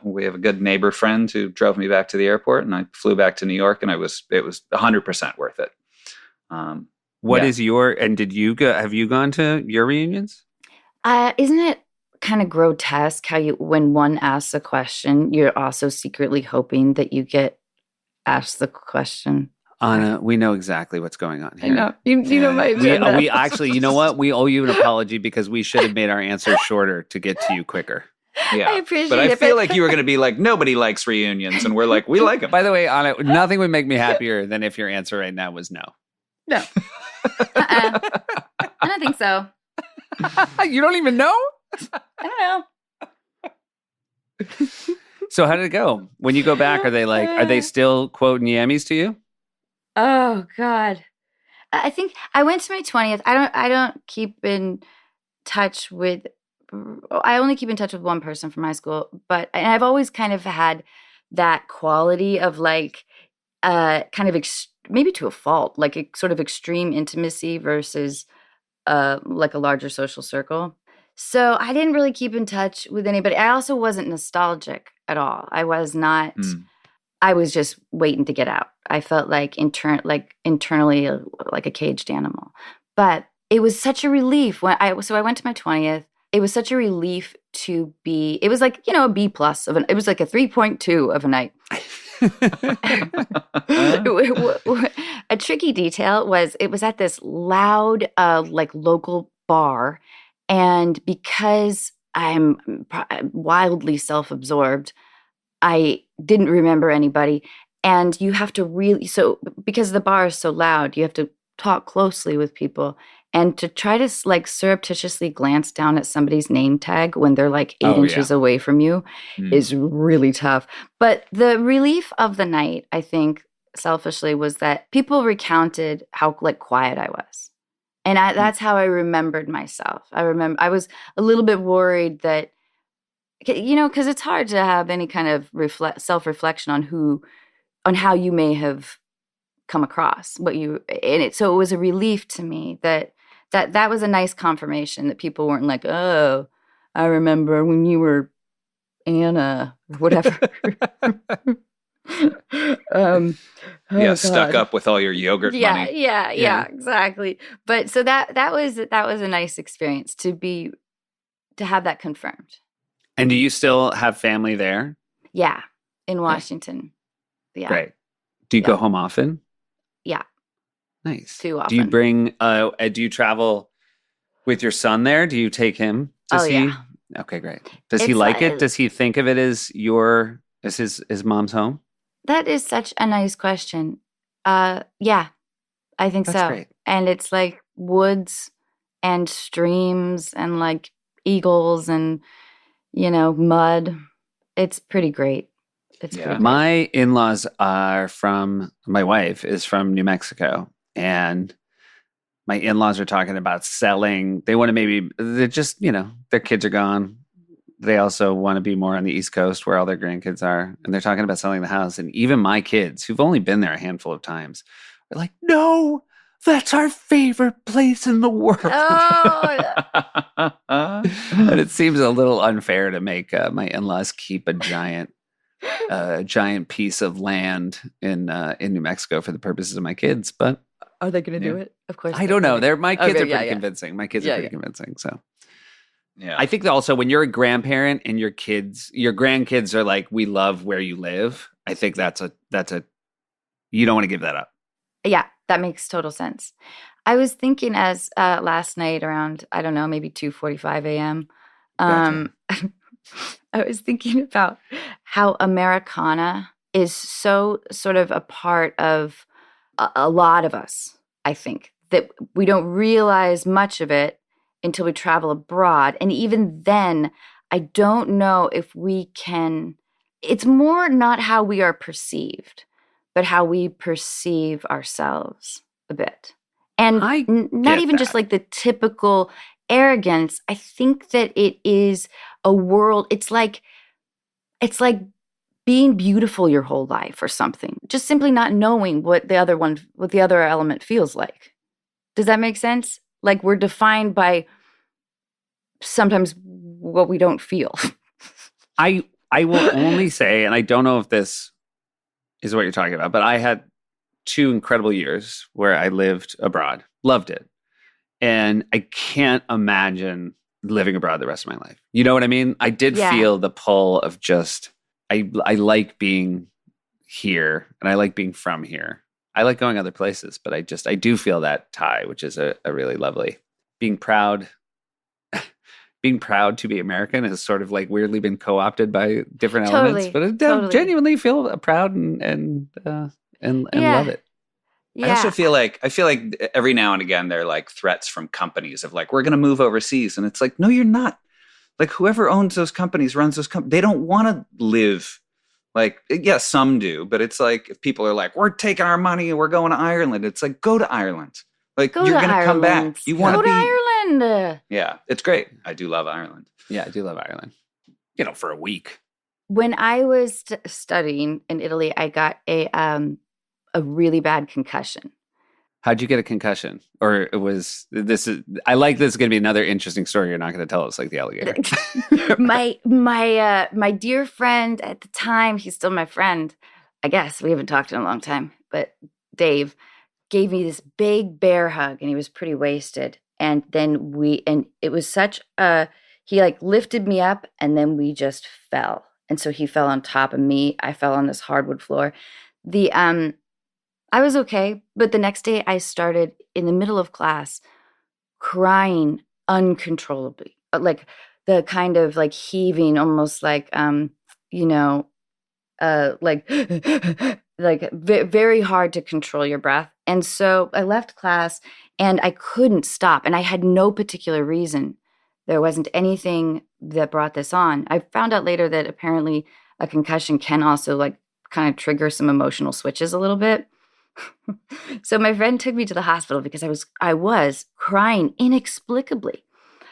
[SPEAKER 2] we have a good neighbor friend who drove me back to the airport, and I flew back to New York, and it was 100% worth it.
[SPEAKER 1] What is and did you go? Have you gone to your reunions?
[SPEAKER 4] Isn't it kind of grotesque how when one asks a question, you're also secretly hoping that you get asked the question?
[SPEAKER 1] Anna, we know exactly what's going on here.
[SPEAKER 4] I know. You know my
[SPEAKER 1] We actually, you know what? We owe you an apology because we should have made our answers shorter to get to you quicker.
[SPEAKER 2] Yeah.
[SPEAKER 4] I appreciate
[SPEAKER 2] but I
[SPEAKER 4] it,
[SPEAKER 2] feel
[SPEAKER 4] but-
[SPEAKER 2] like you were going to be like, nobody likes reunions. And we're like, we like them.
[SPEAKER 1] By the way, Anna, nothing would make me happier than if your answer right now was no.
[SPEAKER 4] No. I don't think so.
[SPEAKER 1] You don't even know?
[SPEAKER 4] I don't know.
[SPEAKER 1] So how did it go? When you go back, are they still quoting yammies to you?
[SPEAKER 4] Oh God. I think I went to my 20th. I don't keep in touch with I only keep in touch with one person from high school, but and I've always kind of had that quality of like kind of maybe to a fault, like a sort of extreme intimacy versus like a larger social circle. So I didn't really keep in touch with anybody. I also wasn't nostalgic at all. I was not. I was just waiting to get out. I felt like internally like a caged animal. But it was such a relief when I went to my 20th. It was such a relief to be. It was like a B plus it was like a 3.2 of a night. A tricky detail was it was at this loud like local bar, and because I'm wildly self-absorbed, I didn't remember anybody. And you have to because the bar is so loud, you have to talk closely with people. And to try to like surreptitiously glance down at somebody's name tag when they're like 8 inches away from you is really tough. But the relief of the night, I think, selfishly, was that people recounted how like quiet I was. And that's how I remembered myself. I was a little bit worried that, because it's hard to have any kind of self-reflection on how you may have come across so it was a relief to me that was a nice confirmation that people weren't like, oh, I remember when you were Anna or whatever.
[SPEAKER 2] Stuck up with all your yogurt money.
[SPEAKER 4] Yeah, exactly. But so that was a nice experience to have that confirmed.
[SPEAKER 1] And do you still have family there?
[SPEAKER 4] Yeah, in Washington. Yeah.
[SPEAKER 1] Great. Do you go home often?
[SPEAKER 4] Yeah.
[SPEAKER 1] Nice.
[SPEAKER 4] Too often.
[SPEAKER 1] Do you bring? Do you travel with your son there? Do you take him?
[SPEAKER 4] Yeah.
[SPEAKER 1] Okay, great. Does he like it? Does he think of it as his mom's home?
[SPEAKER 4] That is such a nice question. Yeah, I think
[SPEAKER 1] That's
[SPEAKER 4] so.
[SPEAKER 1] Great.
[SPEAKER 4] And it's like woods and streams and like eagles and mud. It's pretty great. It's pretty great.
[SPEAKER 1] My in-laws my wife is from New Mexico, and my in-laws are talking about selling. They want to they're just, their kids are gone. They also want to be more on the East Coast where all their grandkids are. And they're talking about selling the house. And even my kids, who've only been there a handful of times, are like, no, that's our favorite place in the world.
[SPEAKER 4] Oh.
[SPEAKER 1] And it seems a little unfair to make my in-laws keep a giant piece of land in New Mexico for the purposes of my kids. But
[SPEAKER 4] are they going to do it? Of course.
[SPEAKER 1] I don't know. My kids are pretty convincing. My kids are pretty convincing. So.
[SPEAKER 2] Yeah.
[SPEAKER 1] I think that also when you're a grandparent and your grandkids are like, we love where you live. I think that's you don't want to give that up.
[SPEAKER 4] Yeah, that makes total sense. I was thinking as last night around, I don't know, maybe 2:45 a.m.
[SPEAKER 1] Gotcha.
[SPEAKER 4] I was thinking about how Americana is so sort of a part of a lot of us, I think, that we don't realize much of it until we travel abroad. And even then, I don't know if we can, it's more not how we are perceived, but how we perceive ourselves a bit. And not even just like the typical arrogance. I think that it is a world, it's like being beautiful your whole life or something. Just simply not knowing what the other element feels like. Does that make sense? Like we're defined by sometimes what we don't feel.
[SPEAKER 1] I will only say, and I don't know if this is what you're talking about, but I had 2 incredible years where I lived abroad. Loved it. And I can't imagine living abroad the rest of my life. You know what I mean? I did feel the pull of just, I like being here and I like being from here. I like going other places, but I do feel that tie, which is a really lovely. Being proud to be American has sort of like weirdly been co-opted by different elements, but I genuinely feel proud and love it.
[SPEAKER 2] Yeah. I also feel like every now and again there are like threats from companies of like, we're going to move overseas. And it's like, no, you're not. Like whoever owns those companies runs those companies. They don't want to live Like, yeah, some do, but it's like if people are like, we're taking our money and we're going to Ireland, it's like, go to Ireland. Like,
[SPEAKER 4] Go
[SPEAKER 2] you're
[SPEAKER 4] to
[SPEAKER 2] going to come back.
[SPEAKER 4] Ireland.
[SPEAKER 2] You want
[SPEAKER 4] Go
[SPEAKER 2] to
[SPEAKER 4] to
[SPEAKER 2] be.
[SPEAKER 4] Ireland.
[SPEAKER 2] Yeah, it's great. I do love Ireland.
[SPEAKER 1] Yeah, I do love Ireland. For a week.
[SPEAKER 4] When I was studying in Italy, I got a really bad concussion.
[SPEAKER 1] How'd you get a concussion? Or I like this is going to be another interesting story you're not going to tell us, like the alligator.
[SPEAKER 4] my dear friend at the time, he's still my friend. I guess we haven't talked in a long time, but Dave gave me this big bear hug, and he was pretty wasted. And then it was such he like lifted me up, and then we just fell. And so he fell on top of me. I fell on this hardwood floor. I was okay, but the next day I started in the middle of class crying uncontrollably, like the kind of like heaving, almost like like very hard to control your breath. And so I left class and I couldn't stop, and I had no particular reason. There wasn't anything that brought this on. I found out later that apparently a concussion can also like kind of trigger some emotional switches a little bit. So my friend took me to the hospital because I was crying inexplicably.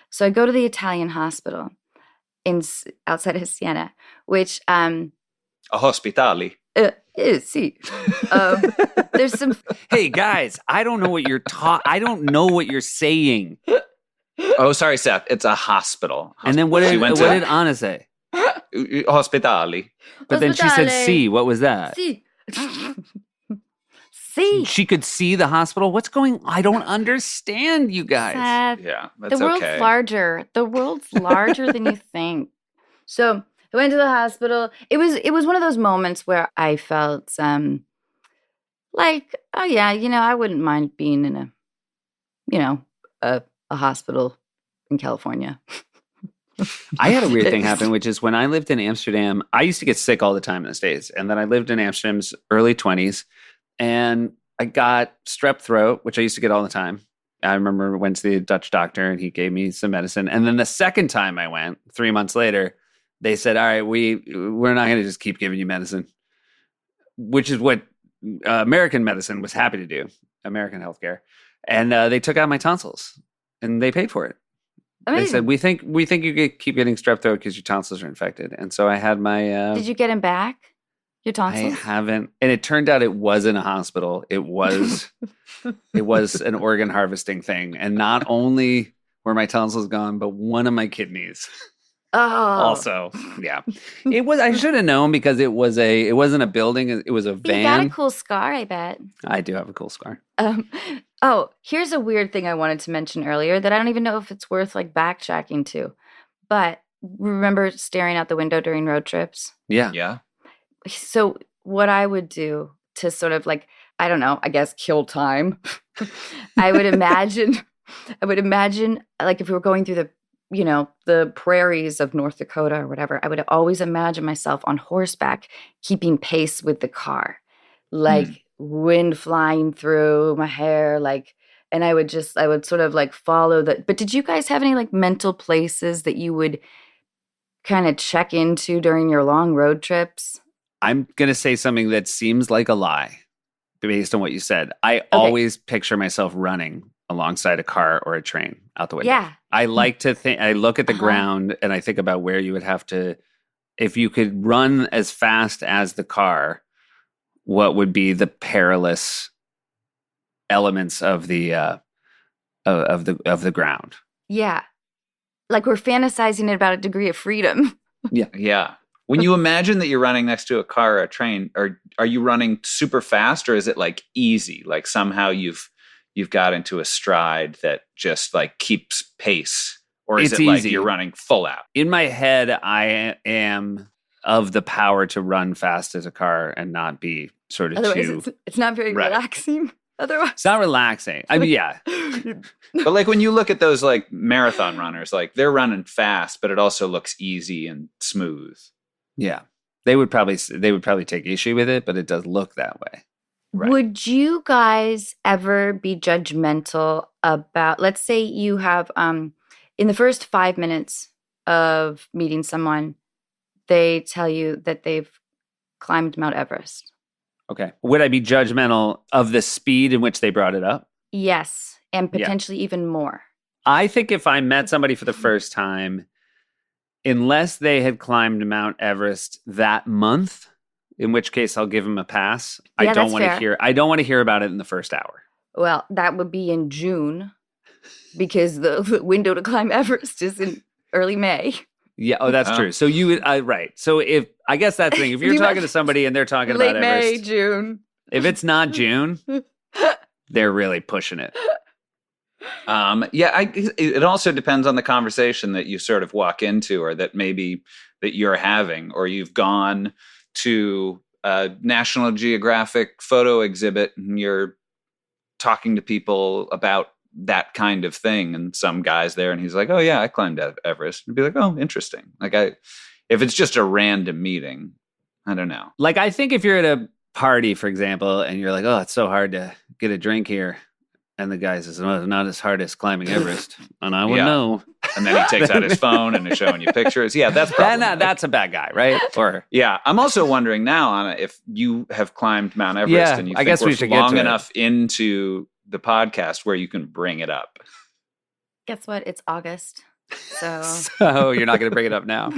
[SPEAKER 4] So I go to the Italian hospital outside of Siena, which
[SPEAKER 2] A hospitale.
[SPEAKER 4] see, there's some.
[SPEAKER 1] Hey guys, I don't know what I don't know what you're saying.
[SPEAKER 2] Oh, sorry, Seth. It's a hospital.
[SPEAKER 1] And then what did Anna say?
[SPEAKER 2] Hospitale.
[SPEAKER 1] But then she said C. What was that?
[SPEAKER 4] See. See.
[SPEAKER 1] She could see the hospital. What's going? I don't understand, you guys.
[SPEAKER 4] Seth,
[SPEAKER 2] Yeah, that's
[SPEAKER 4] the world's
[SPEAKER 2] okay.
[SPEAKER 4] larger. The world's larger than you think. So I went to the hospital. It was one of those moments where I felt like, oh yeah, I wouldn't mind being in a hospital in California.
[SPEAKER 1] I had a weird thing happen, which is when I lived in Amsterdam, I used to get sick all the time in the States. And then I lived in Amsterdam's early 20s, and I got strep throat, which I used to get all the time. I remember I went to the Dutch doctor and he gave me some medicine. And then the second time I went, 3 months later, they said, all right, we're not going to just keep giving you medicine, which is what American medicine was happy to do, American healthcare. And they took out my tonsils and they paid for it. Amazing. They said, we think you keep getting strep throat because your tonsils are infected. And so I had my...
[SPEAKER 4] Did you get them back? Your tonsils?
[SPEAKER 1] I haven't. And it turned out it wasn't a hospital. It was an organ harvesting thing. And not only were my tonsils gone, but one of my kidneys.
[SPEAKER 4] Oh.
[SPEAKER 1] Also, yeah. I should have known because it wasn't a building, it was a van.
[SPEAKER 4] You got a cool scar, I bet.
[SPEAKER 1] I do have a cool scar.
[SPEAKER 4] Here's a weird thing I wanted to mention earlier that I don't even know if it's worth like backtracking to. But remember staring out the window during road trips?
[SPEAKER 2] Yeah. Yeah.
[SPEAKER 4] So what I would do to sort of like, I don't know, I guess kill time. I would imagine like if we were going through the prairies of North Dakota or whatever, I would always imagine myself on horseback keeping pace with the car, like wind flying through my hair, like, and I would sort of like follow that. But did you guys have any like mental places that you would kind of check into during your long road trips?
[SPEAKER 1] I'm going to say something that seems like a lie based on what you said. I always picture myself running alongside a car or a train out the window.
[SPEAKER 4] Yeah.
[SPEAKER 1] I like to think, I look at the ground and I think about where you would have to, if you could run as fast as the car, what would be the perilous elements of the ground? Yeah.
[SPEAKER 4] Like we're fantasizing about a degree of freedom.
[SPEAKER 2] Yeah. Yeah. When you imagine that you're running next to a car or a train, are you running super fast, or is it like easy? Like somehow you've got into a stride that just like keeps pace, or is it easy. Like you're running full out?
[SPEAKER 1] In my head, I am of the power to run fast as a car and not be sort of
[SPEAKER 4] otherwise it's not very relaxing. Otherwise,
[SPEAKER 1] it's not relaxing. I mean, yeah.
[SPEAKER 2] But like when you look at those like marathon runners, like they're running fast, but it also looks easy and smooth.
[SPEAKER 1] Yeah, they would probably take issue with it, but it does look that way.
[SPEAKER 4] Right. Would you guys ever be judgmental about, let's say you have, in the first 5 minutes of meeting someone, they tell you that they've climbed Mount Everest.
[SPEAKER 1] Okay. Would I be judgmental of the speed in which they brought it up?
[SPEAKER 4] Yes, and potentially even more.
[SPEAKER 1] I think if I met somebody for the first time, unless they had climbed Mount Everest that month, in which case I'll give them a pass.
[SPEAKER 4] Yeah,
[SPEAKER 1] I don't
[SPEAKER 4] that's
[SPEAKER 1] want to
[SPEAKER 4] fair.
[SPEAKER 1] hear. I don't want to hear about it in the first hour.
[SPEAKER 4] Well, that would be in June because the window to climb Everest is in early May.
[SPEAKER 1] Yeah. Oh, that's true. So you would, right. So if I guess that's the thing. If you're
[SPEAKER 4] You
[SPEAKER 1] talking
[SPEAKER 4] might-
[SPEAKER 1] to somebody and they're talking
[SPEAKER 4] Late
[SPEAKER 1] about
[SPEAKER 4] May,
[SPEAKER 1] Everest,
[SPEAKER 4] June.
[SPEAKER 1] if it's not June, they're really pushing it.
[SPEAKER 2] It also depends on the conversation that you sort of walk into, or that maybe that you're having, or you've gone to a National Geographic photo exhibit and you're talking to people about that kind of thing, and some guy's there and he's like, "Oh yeah, I climbed Everest." And be like, "Oh, interesting." If it's just a random meeting, I don't know.
[SPEAKER 1] Like, I think if you're at a party, for example, and you're like, "Oh, it's so hard to get a drink here," and the guy says, "Well, it's not as hard as climbing Everest," and I would know.
[SPEAKER 2] And then he takes out his phone and is showing you pictures. Yeah, that's problematic.
[SPEAKER 1] That's a bad guy, right? Or
[SPEAKER 2] yeah, I'm also wondering now, Anna, if you have climbed Mount Everest
[SPEAKER 1] Yeah,
[SPEAKER 2] and you
[SPEAKER 1] I
[SPEAKER 2] think
[SPEAKER 1] guess we
[SPEAKER 2] we're
[SPEAKER 1] should get
[SPEAKER 2] long
[SPEAKER 1] to it.
[SPEAKER 2] enough into the podcast where you can bring it up.
[SPEAKER 4] Guess what? It's August. So
[SPEAKER 1] so you're not going to bring it up now.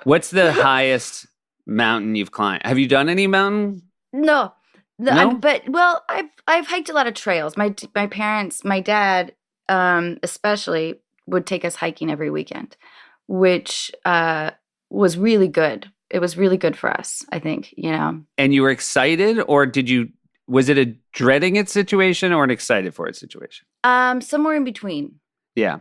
[SPEAKER 1] What's the highest mountain you've climbed? Have you done any mountain?
[SPEAKER 4] no.
[SPEAKER 1] No?
[SPEAKER 4] But well, I've hiked a lot of trails. My parents, my dad, especially, would take us hiking every weekend, which was really good. It was really good for us, I think.
[SPEAKER 1] And you were excited, or was it a dreading it situation or an excited for it situation?
[SPEAKER 4] Somewhere in between.
[SPEAKER 1] Yeah.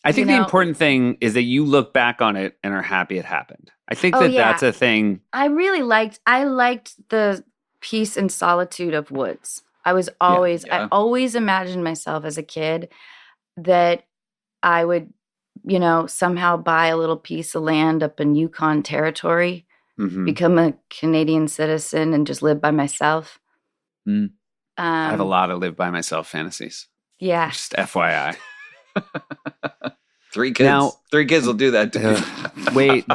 [SPEAKER 1] I think the important thing is that you look back on it and are happy it happened. I think that's a thing.
[SPEAKER 4] I liked the peace and solitude of woods. I always imagined myself as a kid that I would, somehow buy a little piece of land up in Yukon territory, become a Canadian citizen, and just live by myself.
[SPEAKER 1] I have a lot of live by myself fantasies.
[SPEAKER 4] Yeah.
[SPEAKER 1] Just FYI.
[SPEAKER 2] 3 kids.
[SPEAKER 1] Now,
[SPEAKER 2] 3 kids will do that to you.
[SPEAKER 1] Wait,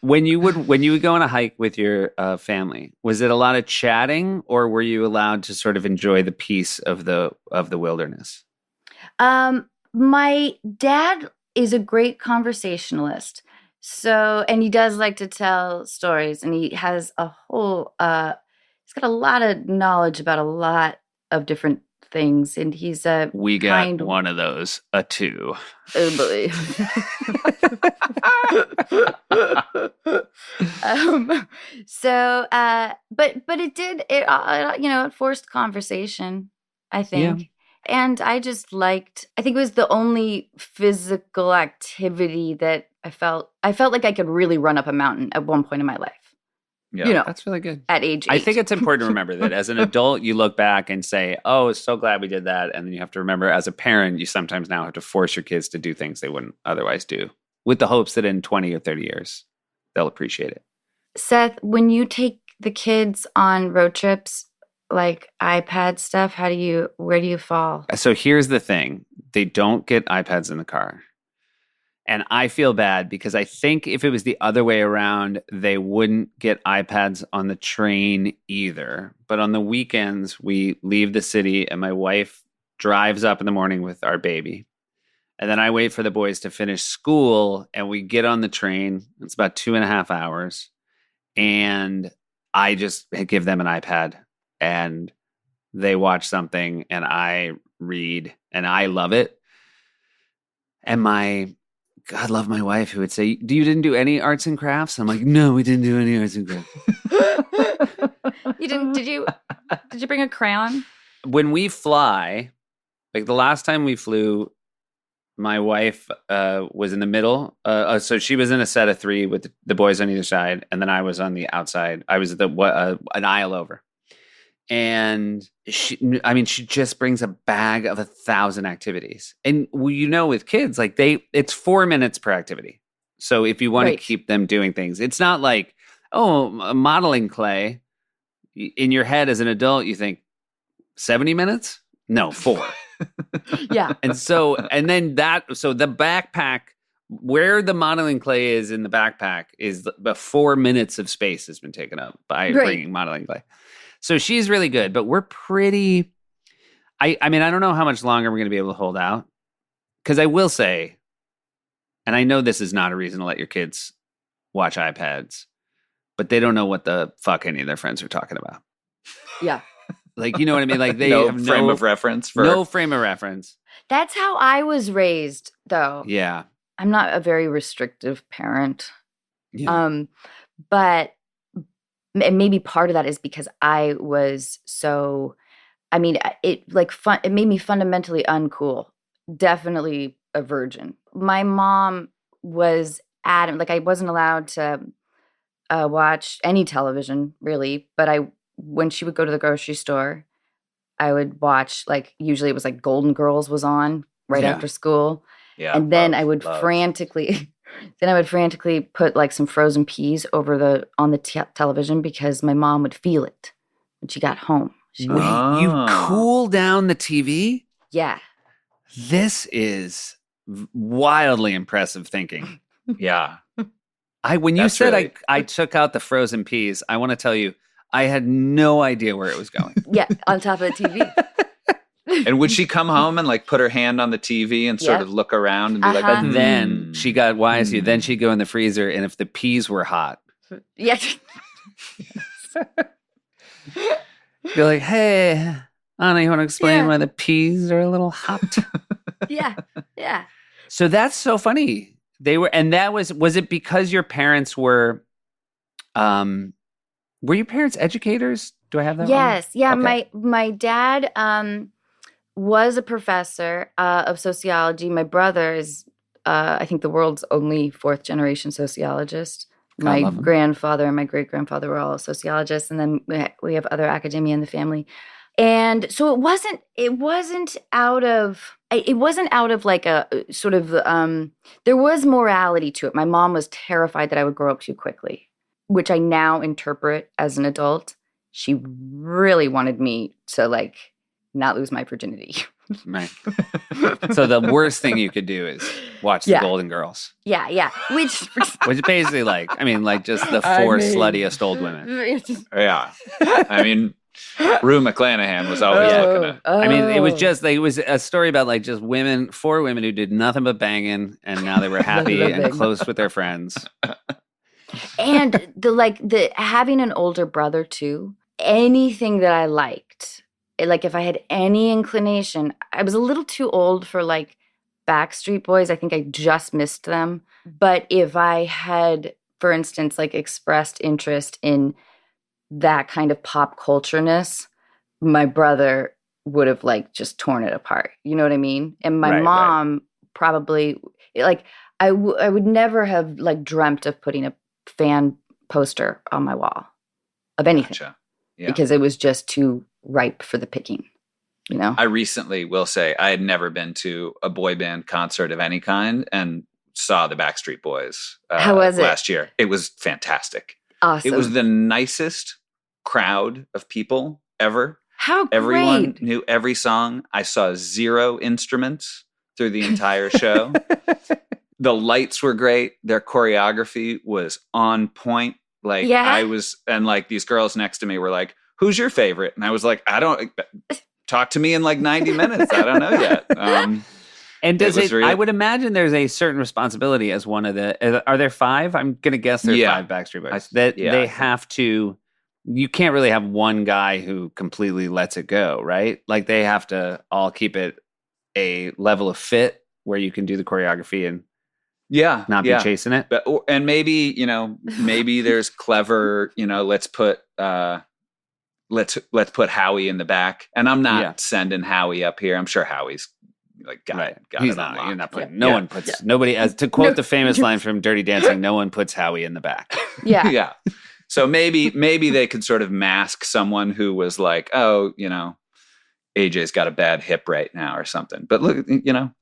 [SPEAKER 1] when you would go on a hike with your family, was it a lot of chatting, or were you allowed to sort of enjoy the peace of the wilderness?
[SPEAKER 4] My dad is a great conversationalist. So, and he does like to tell stories, and he has he's got a lot of knowledge about a lot of different things, and he's a
[SPEAKER 1] We got one of those, a 2.
[SPEAKER 4] Oh boy. But it forced conversation, I think.
[SPEAKER 1] Yeah.
[SPEAKER 4] And I think it was the only physical activity that I felt like I could really run up a mountain at one point in my life.
[SPEAKER 2] Yeah.
[SPEAKER 1] That's really good.
[SPEAKER 4] At age 8.
[SPEAKER 1] I think it's important to remember that as an adult, you look back and say, "Oh, so glad we did that." And then you have to remember, as a parent, you sometimes now have to force your kids to do things they wouldn't otherwise do, with the hopes that in 20 or 30 years, they'll appreciate it.
[SPEAKER 4] Seth, when you take the kids on road trips, like iPad stuff, where do you fall?
[SPEAKER 1] So here's the thing. They don't get iPads in the car. And I feel bad because I think if it was the other way around, they wouldn't get iPads on the train either. But on the weekends, we leave the city and my wife drives up in the morning with our baby. And then I wait for the boys to finish school and we get on the train. It's about 2.5 hours. And I just give them an iPad and they watch something and I read and I love it. And God love my wife who would say, "You didn't do any arts and crafts?" I'm like, "No, we didn't do any arts and crafts."
[SPEAKER 4] You didn't? Did you bring a crayon?
[SPEAKER 1] When we fly, like the last time we flew, my wife was in the middle. So she was in a set of 3 with the boys on either side, and then I was on the outside. I was an aisle over. And she just brings a bag of 1,000 activities. And with kids, like it's 4 minutes per activity. So if you want to keep them doing things, it's not like, modeling clay. In your head as an adult, you think 70 minutes? No, 4.
[SPEAKER 4] Yeah.
[SPEAKER 1] So the backpack where the modeling clay is in the backpack is about 4 minutes of space has been taken up by bringing modeling clay. So she's really good, but we're pretty. I mean, I don't know how much longer we're going to be able to hold out. Because I will say, and I know this is not a reason to let your kids watch iPads, but they don't know what the fuck any of their friends are talking about.
[SPEAKER 4] Yeah.
[SPEAKER 1] Like, you know what I mean? Like they have
[SPEAKER 2] frame of reference.
[SPEAKER 1] No frame of reference.
[SPEAKER 4] That's how I was raised, though.
[SPEAKER 1] Yeah.
[SPEAKER 4] I'm not a very restrictive parent.
[SPEAKER 1] Yeah.
[SPEAKER 4] But maybe part of that is because I was so, I mean, it made me fundamentally uncool. Definitely a virgin. My mom was adamant, like I wasn't allowed to watch any television really, but when she would go to the grocery store, I would watch, like, usually it was like Golden Girls was on right after school.
[SPEAKER 2] Yeah.
[SPEAKER 4] And then I would frantically put like some frozen peas over on the television because my mom would feel it when she got home.
[SPEAKER 1] Wait, you cool down the TV?
[SPEAKER 4] Yeah.
[SPEAKER 1] This is wildly impressive thinking.
[SPEAKER 2] Yeah.
[SPEAKER 1] When you said I took out the frozen peas, I want to tell you, I had no idea where it was going.
[SPEAKER 4] Yeah, on top of the TV.
[SPEAKER 2] And would she come home and like put her hand on the TV and sort of look around and be like,
[SPEAKER 1] but then she got wise. Then she'd go in the freezer, and if the peas were hot,
[SPEAKER 4] yes.
[SPEAKER 1] you're like, hey, Anna, you want to explain why the peas are a little hot?
[SPEAKER 4] Yeah.
[SPEAKER 1] So that's so funny. And that was it because your parents were your parents educators? Do I have that
[SPEAKER 4] Yes.
[SPEAKER 1] wrong?
[SPEAKER 4] Yeah.
[SPEAKER 1] Okay.
[SPEAKER 4] My dad was a professor of sociology. My brother is, I think, the world's only 4th generation sociologist. My grandfather and my great grandfather were all sociologists, and then we have other academia in the family. And so it wasn't out of like a sort of there was morality to it. My mom was terrified that I would grow up too quickly, which I now interpret as an adult. She really wanted me to like not lose my virginity.
[SPEAKER 1] Right. So the worst thing you could do is watch the Golden Girls.
[SPEAKER 4] Yeah. Which
[SPEAKER 1] basically just the 4 sluttiest old women.
[SPEAKER 2] Yeah. I mean, Rue McClanahan was always looking at.
[SPEAKER 1] I mean, it was a story about like just 4 women who did nothing but banging, and now they were happy and close with their friends.
[SPEAKER 4] And the having an older brother too. Anything that I liked, like if I had any inclination, I was a little too old for like Backstreet Boys. I think I just missed them. But if I had, for instance, like expressed interest in that kind of pop culture-ness, my brother would have like just torn it apart. You know what I mean? And my mom probably, like, I would never have like dreamt of putting a fan poster on my wall of anything.
[SPEAKER 2] Gotcha. Yeah.
[SPEAKER 4] Because it was just too ripe for the picking, you know?
[SPEAKER 2] I recently will say I had never been to a boy band concert of any kind and saw the Backstreet Boys
[SPEAKER 4] How was it?
[SPEAKER 2] last year. It was fantastic.
[SPEAKER 4] Awesome.
[SPEAKER 2] It was the nicest crowd of people ever.
[SPEAKER 4] How great.
[SPEAKER 2] Everyone knew every song. I saw 0 instruments through the entire show. The lights were great. Their choreography was on point. Like I was, and like these girls next to me were like, "Who's your favorite?" And I was like, "I don't talk to me in like 90 minutes. I don't know yet."
[SPEAKER 1] And I would imagine there's a certain responsibility as one of the. Are there 5? I'm gonna guess there are 5 Backstreet Boys. They have to. You can't really have one guy who completely lets it go, right? Like they have to all keep it a level of fit where you can do the choreography and not be chasing it.
[SPEAKER 2] But and maybe there's clever, let's put Howie in the back. And I'm not sending Howie up here. I'm sure Howie's like got
[SPEAKER 1] He's
[SPEAKER 2] it
[SPEAKER 1] not.
[SPEAKER 2] unlocked.
[SPEAKER 1] You're not putting. No one puts. Nobody. As to quote the famous line from Dirty Dancing, no one puts Howie in the back.
[SPEAKER 4] Yeah.
[SPEAKER 2] Yeah. So maybe they could sort of mask someone who was like, oh, AJ's got a bad hip right now or something. But look,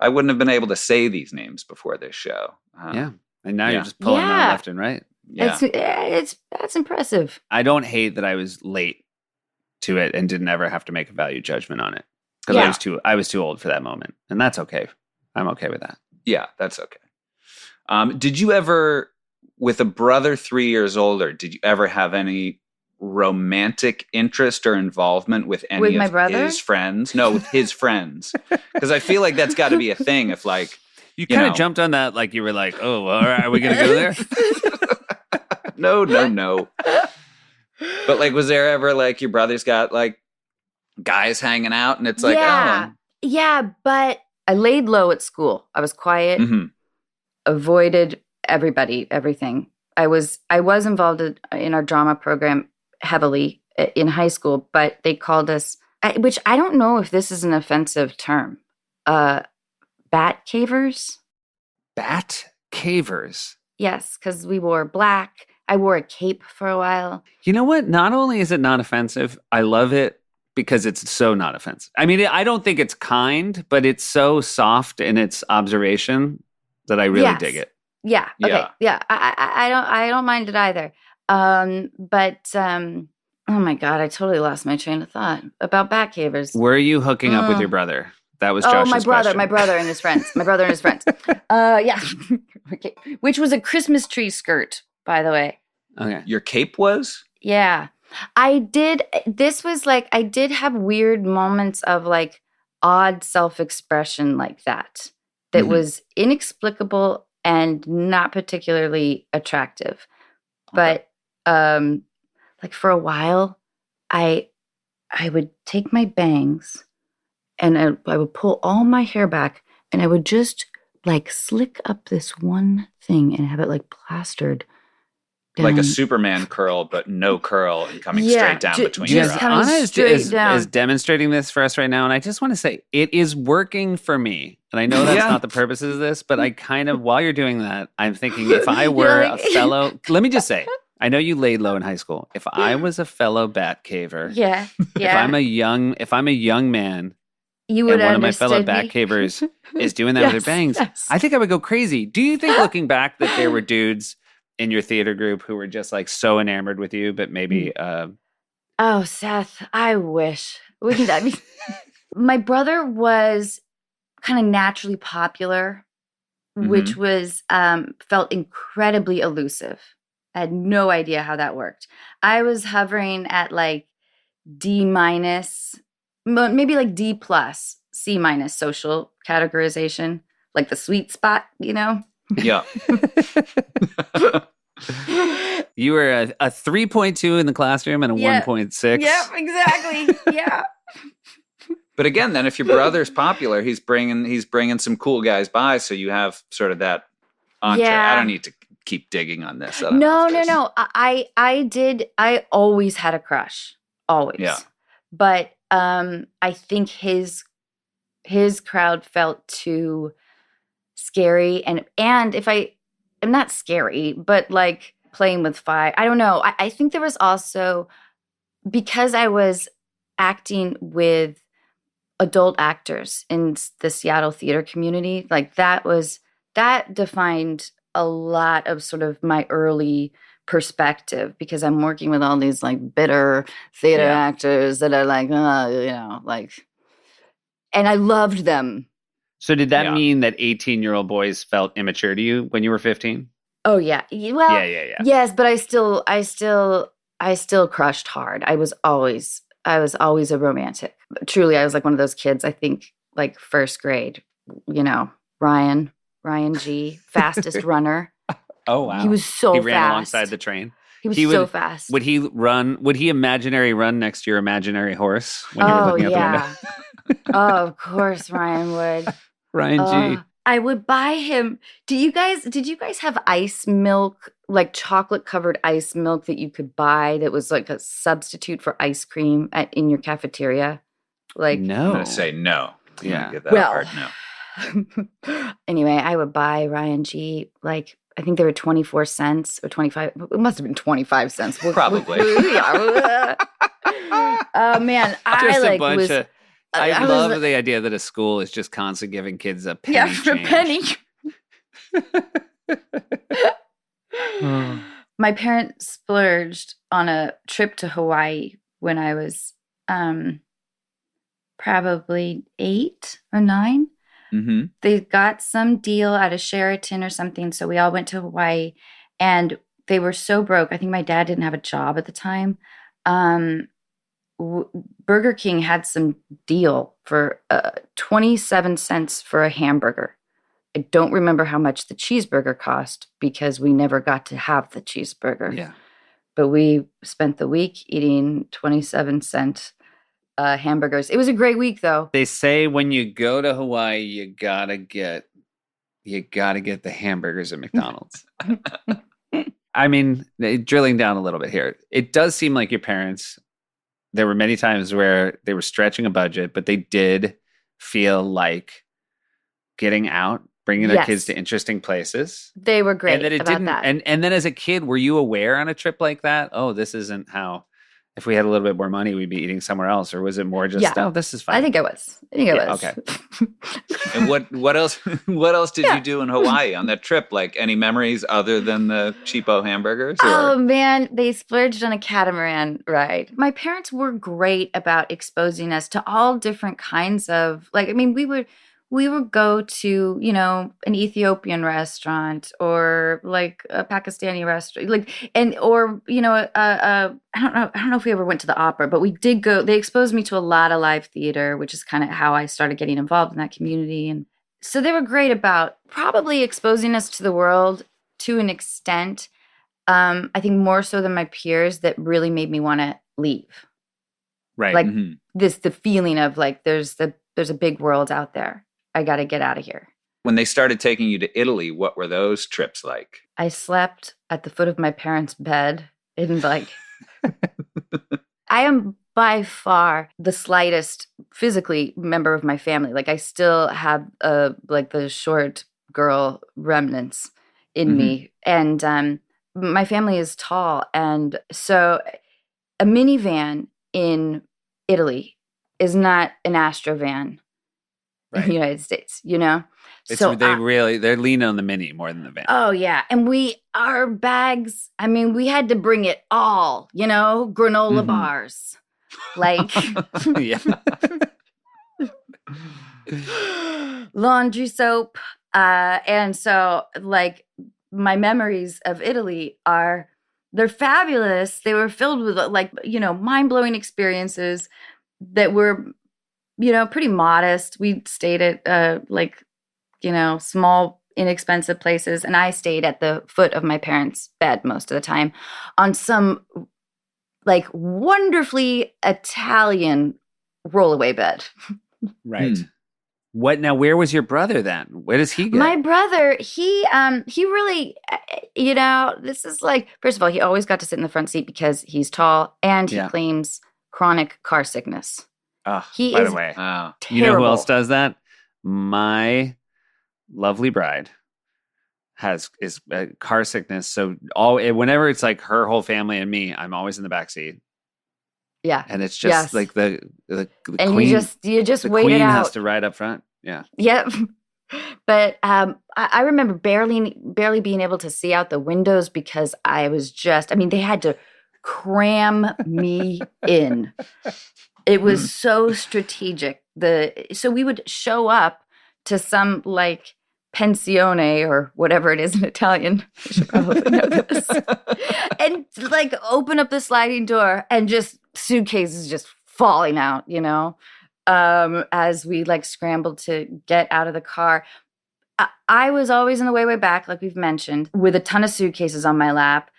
[SPEAKER 2] I wouldn't have been able to say these names before this show.
[SPEAKER 1] And now you're just pulling out left and right.
[SPEAKER 2] Yeah.
[SPEAKER 4] That's impressive.
[SPEAKER 1] I don't hate that I was late to it and didn't ever have to make a value judgment on it because I was too old for that moment, and that's okay. I'm okay with that.
[SPEAKER 2] Yeah, that's okay. Did you ever, with a brother 3 years older, did you ever have any romantic interest or involvement with any
[SPEAKER 4] With my
[SPEAKER 2] of
[SPEAKER 4] brother?
[SPEAKER 2] his friends? No, with his friends. Because I feel like that's got to be a thing. If like
[SPEAKER 1] You
[SPEAKER 2] You
[SPEAKER 1] kind
[SPEAKER 2] know.
[SPEAKER 1] of jumped on that like you were like, oh, all right, are we going to go there?
[SPEAKER 2] no. But like, was there ever like your brother's got like guys hanging out, and it's like,
[SPEAKER 4] yeah. Yeah, but I laid low at school. I was quiet, avoided everybody, everything. I was involved in our drama program heavily in high school, but they called us, which I don't know if this is an offensive term, bat cavers.
[SPEAKER 1] Bat cavers.
[SPEAKER 4] Yes, because we wore black. I wore a cape for a while.
[SPEAKER 1] You know what? Not only is it not offensive, I love it because it's so not offensive. I mean, I don't think it's kind, but it's so soft in its observation that I really dig it.
[SPEAKER 4] Yeah. Okay.
[SPEAKER 2] Yeah.
[SPEAKER 4] Yeah. I don't mind it either. But oh my God, I totally lost my train of thought about bat cavers.
[SPEAKER 1] Were you hooking up with your brother? That was Josh's
[SPEAKER 4] my brother,
[SPEAKER 1] question.
[SPEAKER 4] my brother and his friends. My brother and his friends. Yeah. Okay. Which was a Christmas tree skirt, by the way.
[SPEAKER 1] Okay.
[SPEAKER 2] Your cape was?
[SPEAKER 4] Yeah. I did have weird moments of like odd self-expression like that was inexplicable and not particularly attractive. But like for a while, I would take my bangs and I would pull all my hair back and I would just like slick up this one thing and have it like plastered down.
[SPEAKER 2] Like a Superman curl, but no curl and coming straight down between your
[SPEAKER 4] just
[SPEAKER 2] eyes.
[SPEAKER 4] coming
[SPEAKER 1] Anna
[SPEAKER 4] straight down.
[SPEAKER 1] is demonstrating this for us right now, and I just want to say it is working for me. And I know that's not the purposes of this, but I kind of, while you're doing that, I'm thinking if I were a fellow, let me just say, I know you laid low in high school. If I was a fellow bat caver, if I'm a young man,
[SPEAKER 4] you would
[SPEAKER 1] and one of my
[SPEAKER 4] understand
[SPEAKER 1] fellow
[SPEAKER 4] me.
[SPEAKER 1] bat cavers is doing that with their bangs,
[SPEAKER 4] yes.
[SPEAKER 1] I think I would go crazy. Do you think, looking back, that there were dudes in your theater group who were just like so enamored with you, but maybe
[SPEAKER 4] Oh, Seth, I wish. Wouldn't that be? My brother was kind of naturally popular, which was felt incredibly elusive. I had no idea how that worked. I was hovering at like D-, maybe like D+, C- social categorization, like the sweet spot, you know?
[SPEAKER 2] Yeah.
[SPEAKER 1] You were a 3.2 in the classroom and a 1.6.
[SPEAKER 4] Yep, exactly. Yeah.
[SPEAKER 2] But again, then if your brother's popular, he's bringing some cool guys by, so you have sort of that entree.
[SPEAKER 4] Yeah.
[SPEAKER 2] I don't need to keep digging on this. I don't know if there's-
[SPEAKER 4] No. I always had a crush, always.
[SPEAKER 2] Yeah.
[SPEAKER 4] But I think his crowd felt too scary, and if I'm not scary, but like playing with fire. I don't know. I think there was also, because I was acting with adult actors in the Seattle theater community, like that defined a lot of sort of my early perspective, because I'm working with all these like bitter theater actors that are like, like, and I loved them.
[SPEAKER 1] So did that mean that 18-year-old boys felt immature to you when you were 15?
[SPEAKER 4] Oh yeah. Well,
[SPEAKER 1] yeah.
[SPEAKER 4] Yes, but I still crushed hard. I was always a romantic. Truly, I was like one of those kids, I think, like first grade, Ryan G, fastest runner.
[SPEAKER 1] Oh, wow.
[SPEAKER 4] He was so fast.
[SPEAKER 1] He ran alongside the train.
[SPEAKER 4] He was so fast.
[SPEAKER 1] Would he imaginary run next to your imaginary horse when you were looking out the window?
[SPEAKER 4] Oh, of course Ryan would.
[SPEAKER 1] Ryan G.
[SPEAKER 4] I would buy him. Did you guys have ice milk, like chocolate covered ice milk that you could buy that was like a substitute for ice cream in your cafeteria? Like,
[SPEAKER 1] No.
[SPEAKER 2] I'm going to say no.
[SPEAKER 1] Yeah.
[SPEAKER 2] Get that hard no.
[SPEAKER 4] Anyway, I would buy Ryan G, like, I think they were 24 cents or 25. It must have been 25 cents.
[SPEAKER 2] Probably.
[SPEAKER 4] Oh man,
[SPEAKER 1] I love the idea that a school is just constantly giving kids a penny.
[SPEAKER 4] Yeah, for a penny. My parents splurged on a trip to Hawaii when I was probably 8 or 9.
[SPEAKER 2] Mm-hmm.
[SPEAKER 4] They got some deal out of Sheraton or something. So we all went to Hawaii, and they were so broke. I think my dad didn't have a job at the time. Burger King had some deal for 27 cents for a hamburger. I don't remember how much the cheeseburger cost because we never got to have the cheeseburger.
[SPEAKER 1] Yeah.
[SPEAKER 4] But we spent the week eating 27-cent hamburgers. It was a great week, though.
[SPEAKER 1] They say when you go to Hawaii, you gotta get the hamburgers at McDonald's. I mean, drilling down a little bit here, it does seem like your parents, there were many times where they were stretching a budget, but they did feel like getting out, bringing their kids to interesting places.
[SPEAKER 4] They were great
[SPEAKER 1] and that it
[SPEAKER 4] about
[SPEAKER 1] didn't,
[SPEAKER 4] that.
[SPEAKER 1] And then as a kid, were you aware on a trip like that? Oh, this isn't how. If we had a little bit more money, we'd be eating somewhere else, or was it more just, oh, this is fine?
[SPEAKER 4] I think I was.
[SPEAKER 1] Okay.
[SPEAKER 2] And what else? What else did you do in Hawaii on that trip? Like any memories other than the cheapo hamburgers? Or?
[SPEAKER 4] Oh man, they splurged on a catamaran ride. My parents were great about exposing us to all different kinds of we would go to, an Ethiopian restaurant or like a Pakistani restaurant, I don't know if we ever went to the opera, but we did go. They exposed me to a lot of live theater, which is kind of how I started getting involved in that community. And so they were great about probably exposing us to the world to an extent. I think more so than my peers, that really made me want to leave.
[SPEAKER 1] Right.
[SPEAKER 4] Like the feeling of like, there's a big world out there. I got to get out of here.
[SPEAKER 2] When they started taking you to Italy, what were those trips like?
[SPEAKER 4] I slept at the foot of my parents' bed in like, I am by far the slightest physically member of my family. Like I still have like the short girl remnants in me. And my family is tall. And so a minivan in Italy is not an Astrovan.
[SPEAKER 1] Right.
[SPEAKER 4] In the United States,
[SPEAKER 1] They're leaning on the mini more than the van.
[SPEAKER 4] Oh yeah, and our bags. I mean, we had to bring it all. Granola bars, like laundry soap, and so like my memories of Italy they're fabulous. They were filled with mind blowing experiences that were. Pretty modest. We stayed at small, inexpensive places. And I stayed at the foot of my parents' bed most of the time on some like wonderfully Italian rollaway bed.
[SPEAKER 1] Right. What now? Where was your brother then? Where does he go?
[SPEAKER 4] My brother, he really, this is like, first of all, he always got to sit in the front seat because he's tall and he claims chronic car sickness.
[SPEAKER 1] Oh, by the way,
[SPEAKER 4] terrible.
[SPEAKER 1] You know who else does that? My lovely bride is car sickness. So whenever it's like her whole family and me, I'm always in the back seat.
[SPEAKER 4] Yeah,
[SPEAKER 1] and it's just like the
[SPEAKER 4] and
[SPEAKER 1] queen.
[SPEAKER 4] You just
[SPEAKER 1] the
[SPEAKER 4] wait
[SPEAKER 1] queen
[SPEAKER 4] it out.
[SPEAKER 1] has to ride up front. Yeah.
[SPEAKER 4] Yep. But I remember barely being able to see out the windows because they had to cram me in. It was so strategic. So we would show up to some like pensione or whatever it is in Italian. I should probably know this. And like open up the sliding door and just suitcases just falling out, as we like scrambled to get out of the car. I was always in the way back, like we've mentioned, with a ton of suitcases on my lap.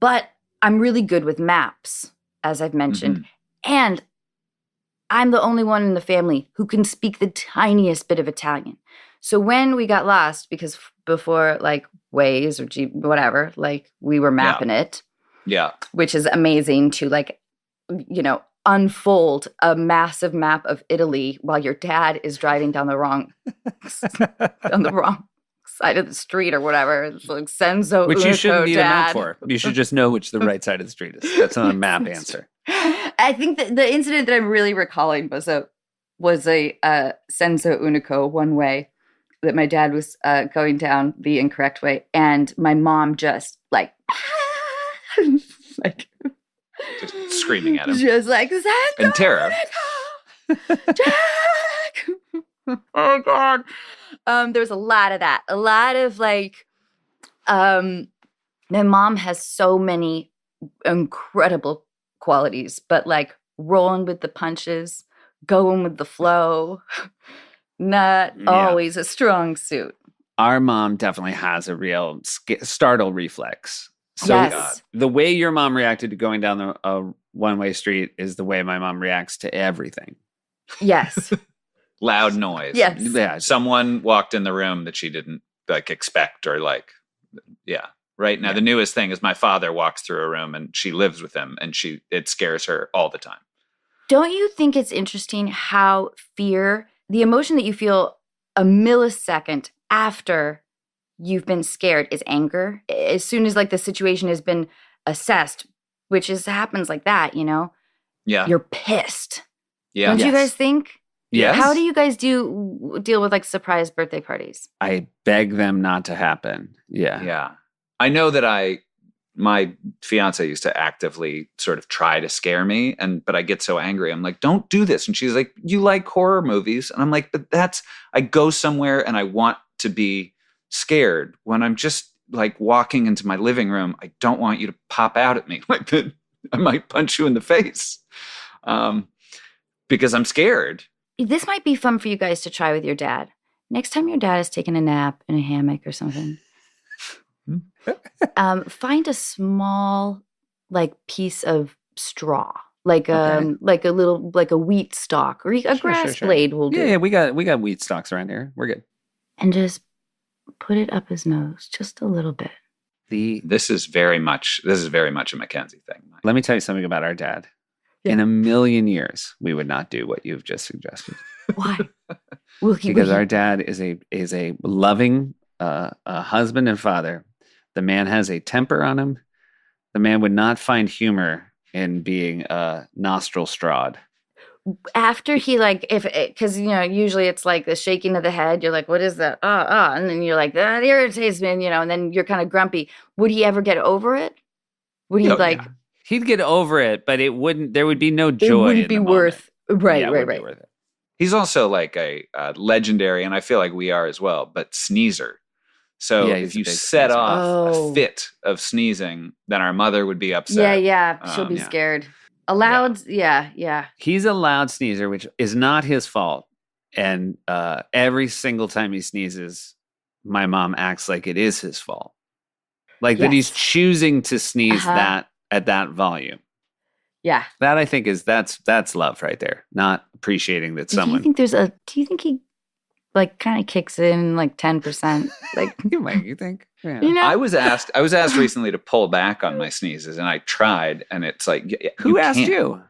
[SPEAKER 4] But I'm really good with maps, as I've mentioned. And I'm the only one in the family who can speak the tiniest bit of Italian. So when we got lost, because before like Waze or whatever, like we were mapping it.
[SPEAKER 2] Yeah. Which
[SPEAKER 4] is amazing to like, unfold a massive map of Italy while your dad is driving down the wrong side of the street or whatever. It's like Senzo
[SPEAKER 1] Which you shouldn't need
[SPEAKER 4] dad.
[SPEAKER 1] a map for. You should just know which the right side of the street is. That's not a map answer.
[SPEAKER 4] I think that the incident that I'm really recalling was a Senso Unico one way that my dad was going down the incorrect way, and my mom just like
[SPEAKER 2] just screaming at him,
[SPEAKER 4] just like
[SPEAKER 2] in terror.
[SPEAKER 4] Jack. Oh God. There was a lot of that. A lot of like, my mom has so many incredible qualities, but like rolling with the punches, going with the flow, not always a strong suit.
[SPEAKER 1] Our mom definitely has a real startle reflex. So
[SPEAKER 4] Yes.
[SPEAKER 1] the way your mom reacted to going down a one-way street is the way my mom reacts to everything.
[SPEAKER 4] Yes.
[SPEAKER 2] Loud noise.
[SPEAKER 4] Yes.
[SPEAKER 1] Yeah.
[SPEAKER 2] Someone walked in the room that she didn't like expect or like, yeah. Right now,
[SPEAKER 1] Yeah.
[SPEAKER 2] the newest thing is my father walks through a room and she lives with him, and it scares her all the time.
[SPEAKER 4] Don't you think it's interesting how fear, the emotion that you feel a millisecond after you've been scared, is anger? As soon as like the situation has been assessed, which happens like that, you know?
[SPEAKER 2] Yeah.
[SPEAKER 4] You're pissed.
[SPEAKER 2] Yeah.
[SPEAKER 4] Don't you
[SPEAKER 1] Yes.
[SPEAKER 4] guys think?
[SPEAKER 2] Yes.
[SPEAKER 4] How do you guys deal with like surprise birthday parties?
[SPEAKER 1] I beg them not to happen. Yeah.
[SPEAKER 2] Yeah. I know that my fiance used to actively sort of try to scare me, but I get so angry. I'm like, don't do this. And she's like, you like horror movies? And I'm like, but I go somewhere and I want to be scared. When I'm just like walking into my living room, I don't want you to pop out at me like that. I might punch you in the face because I'm scared.
[SPEAKER 4] This might be fun for you guys to try with your dad. Next time your dad is taking a nap in a hammock or something, find a small like piece of straw, like like a little like a wheat stalk or a grass blade will do.
[SPEAKER 1] Yeah, we got wheat stalks around here. We're good.
[SPEAKER 4] And just put it up his nose just a little bit.
[SPEAKER 2] This is very much a Mackenzie thing.
[SPEAKER 1] Let me tell you something about our dad.
[SPEAKER 4] Yeah.
[SPEAKER 1] In a million years, we would not do what you've just suggested.
[SPEAKER 4] Why?
[SPEAKER 1] Because our dad is a loving husband and father. The man has a temper on him. The man would not find humor in being nostril strawed.
[SPEAKER 4] After he like, because you know, usually it's like the shaking of the head. You're like, what is that? And then you're like, that irritates me, you know, and then you're kind of grumpy. Would he ever get over it? Would he
[SPEAKER 1] Yeah. He'd get over it, but there would be no joy.
[SPEAKER 4] It wouldn't be worth, right.
[SPEAKER 1] Be worth it.
[SPEAKER 2] He's also like a legendary, and I feel like we are as well, but sneezer. So if you set off a fit of sneezing, then our mother would be upset.
[SPEAKER 4] Yeah. She'll be scared. Allowed, yeah.
[SPEAKER 1] He's a loud sneezer, which is not his fault. And every single time he sneezes, my mom acts like it is his fault. Like that he's choosing to sneeze that at that volume.
[SPEAKER 4] Yeah.
[SPEAKER 1] That I think that's love right there. Not appreciating that someone.
[SPEAKER 4] Do you think he like kind of kicks in like 10%? Like
[SPEAKER 1] you think? Yeah.
[SPEAKER 4] You know?
[SPEAKER 2] I was asked recently to pull back on my sneezes, and I tried, and it's like,
[SPEAKER 1] who asked you?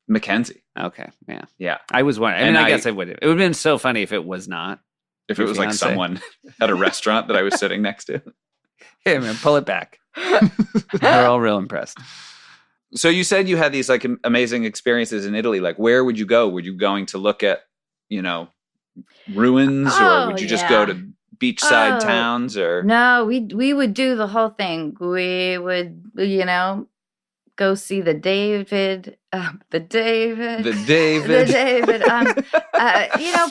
[SPEAKER 2] Mackenzie.
[SPEAKER 1] Okay, yeah.
[SPEAKER 2] Yeah.
[SPEAKER 1] I was wondering. I mean, I guess I would. It would have been so funny if it was not.
[SPEAKER 2] If it was like someone at a restaurant that I was sitting next to.
[SPEAKER 1] Hey, man, pull it back. We're all real impressed.
[SPEAKER 2] So you said you had these like amazing experiences in Italy. Like, where would you go? Were you going to look at, ruins, or would you just go to beachside towns? Or
[SPEAKER 4] no, we would do the whole thing. We would, go see the David,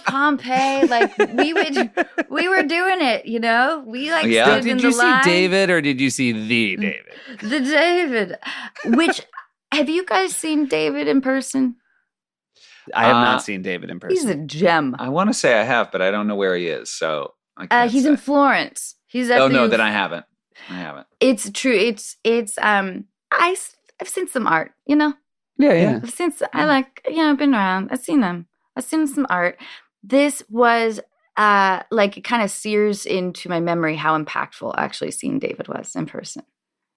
[SPEAKER 4] Pompeii. Like we were doing it. We like stood in
[SPEAKER 1] Did
[SPEAKER 4] the
[SPEAKER 1] you
[SPEAKER 4] line.
[SPEAKER 1] see David, or did you see the David?
[SPEAKER 4] The David. Which have you guys seen David in person?
[SPEAKER 1] I have not seen David in person.
[SPEAKER 4] He's a gem.
[SPEAKER 2] I want to say I have, but I don't know where he is. So I can't
[SPEAKER 4] he's
[SPEAKER 2] say.
[SPEAKER 4] in Florence. He's at
[SPEAKER 2] then I haven't.
[SPEAKER 4] It's true. It's I've seen some art,
[SPEAKER 1] Yeah.
[SPEAKER 4] I've seen I've been around. I've seen them. I've seen some art. This was it kind of sears into my memory how impactful actually seeing David was in person.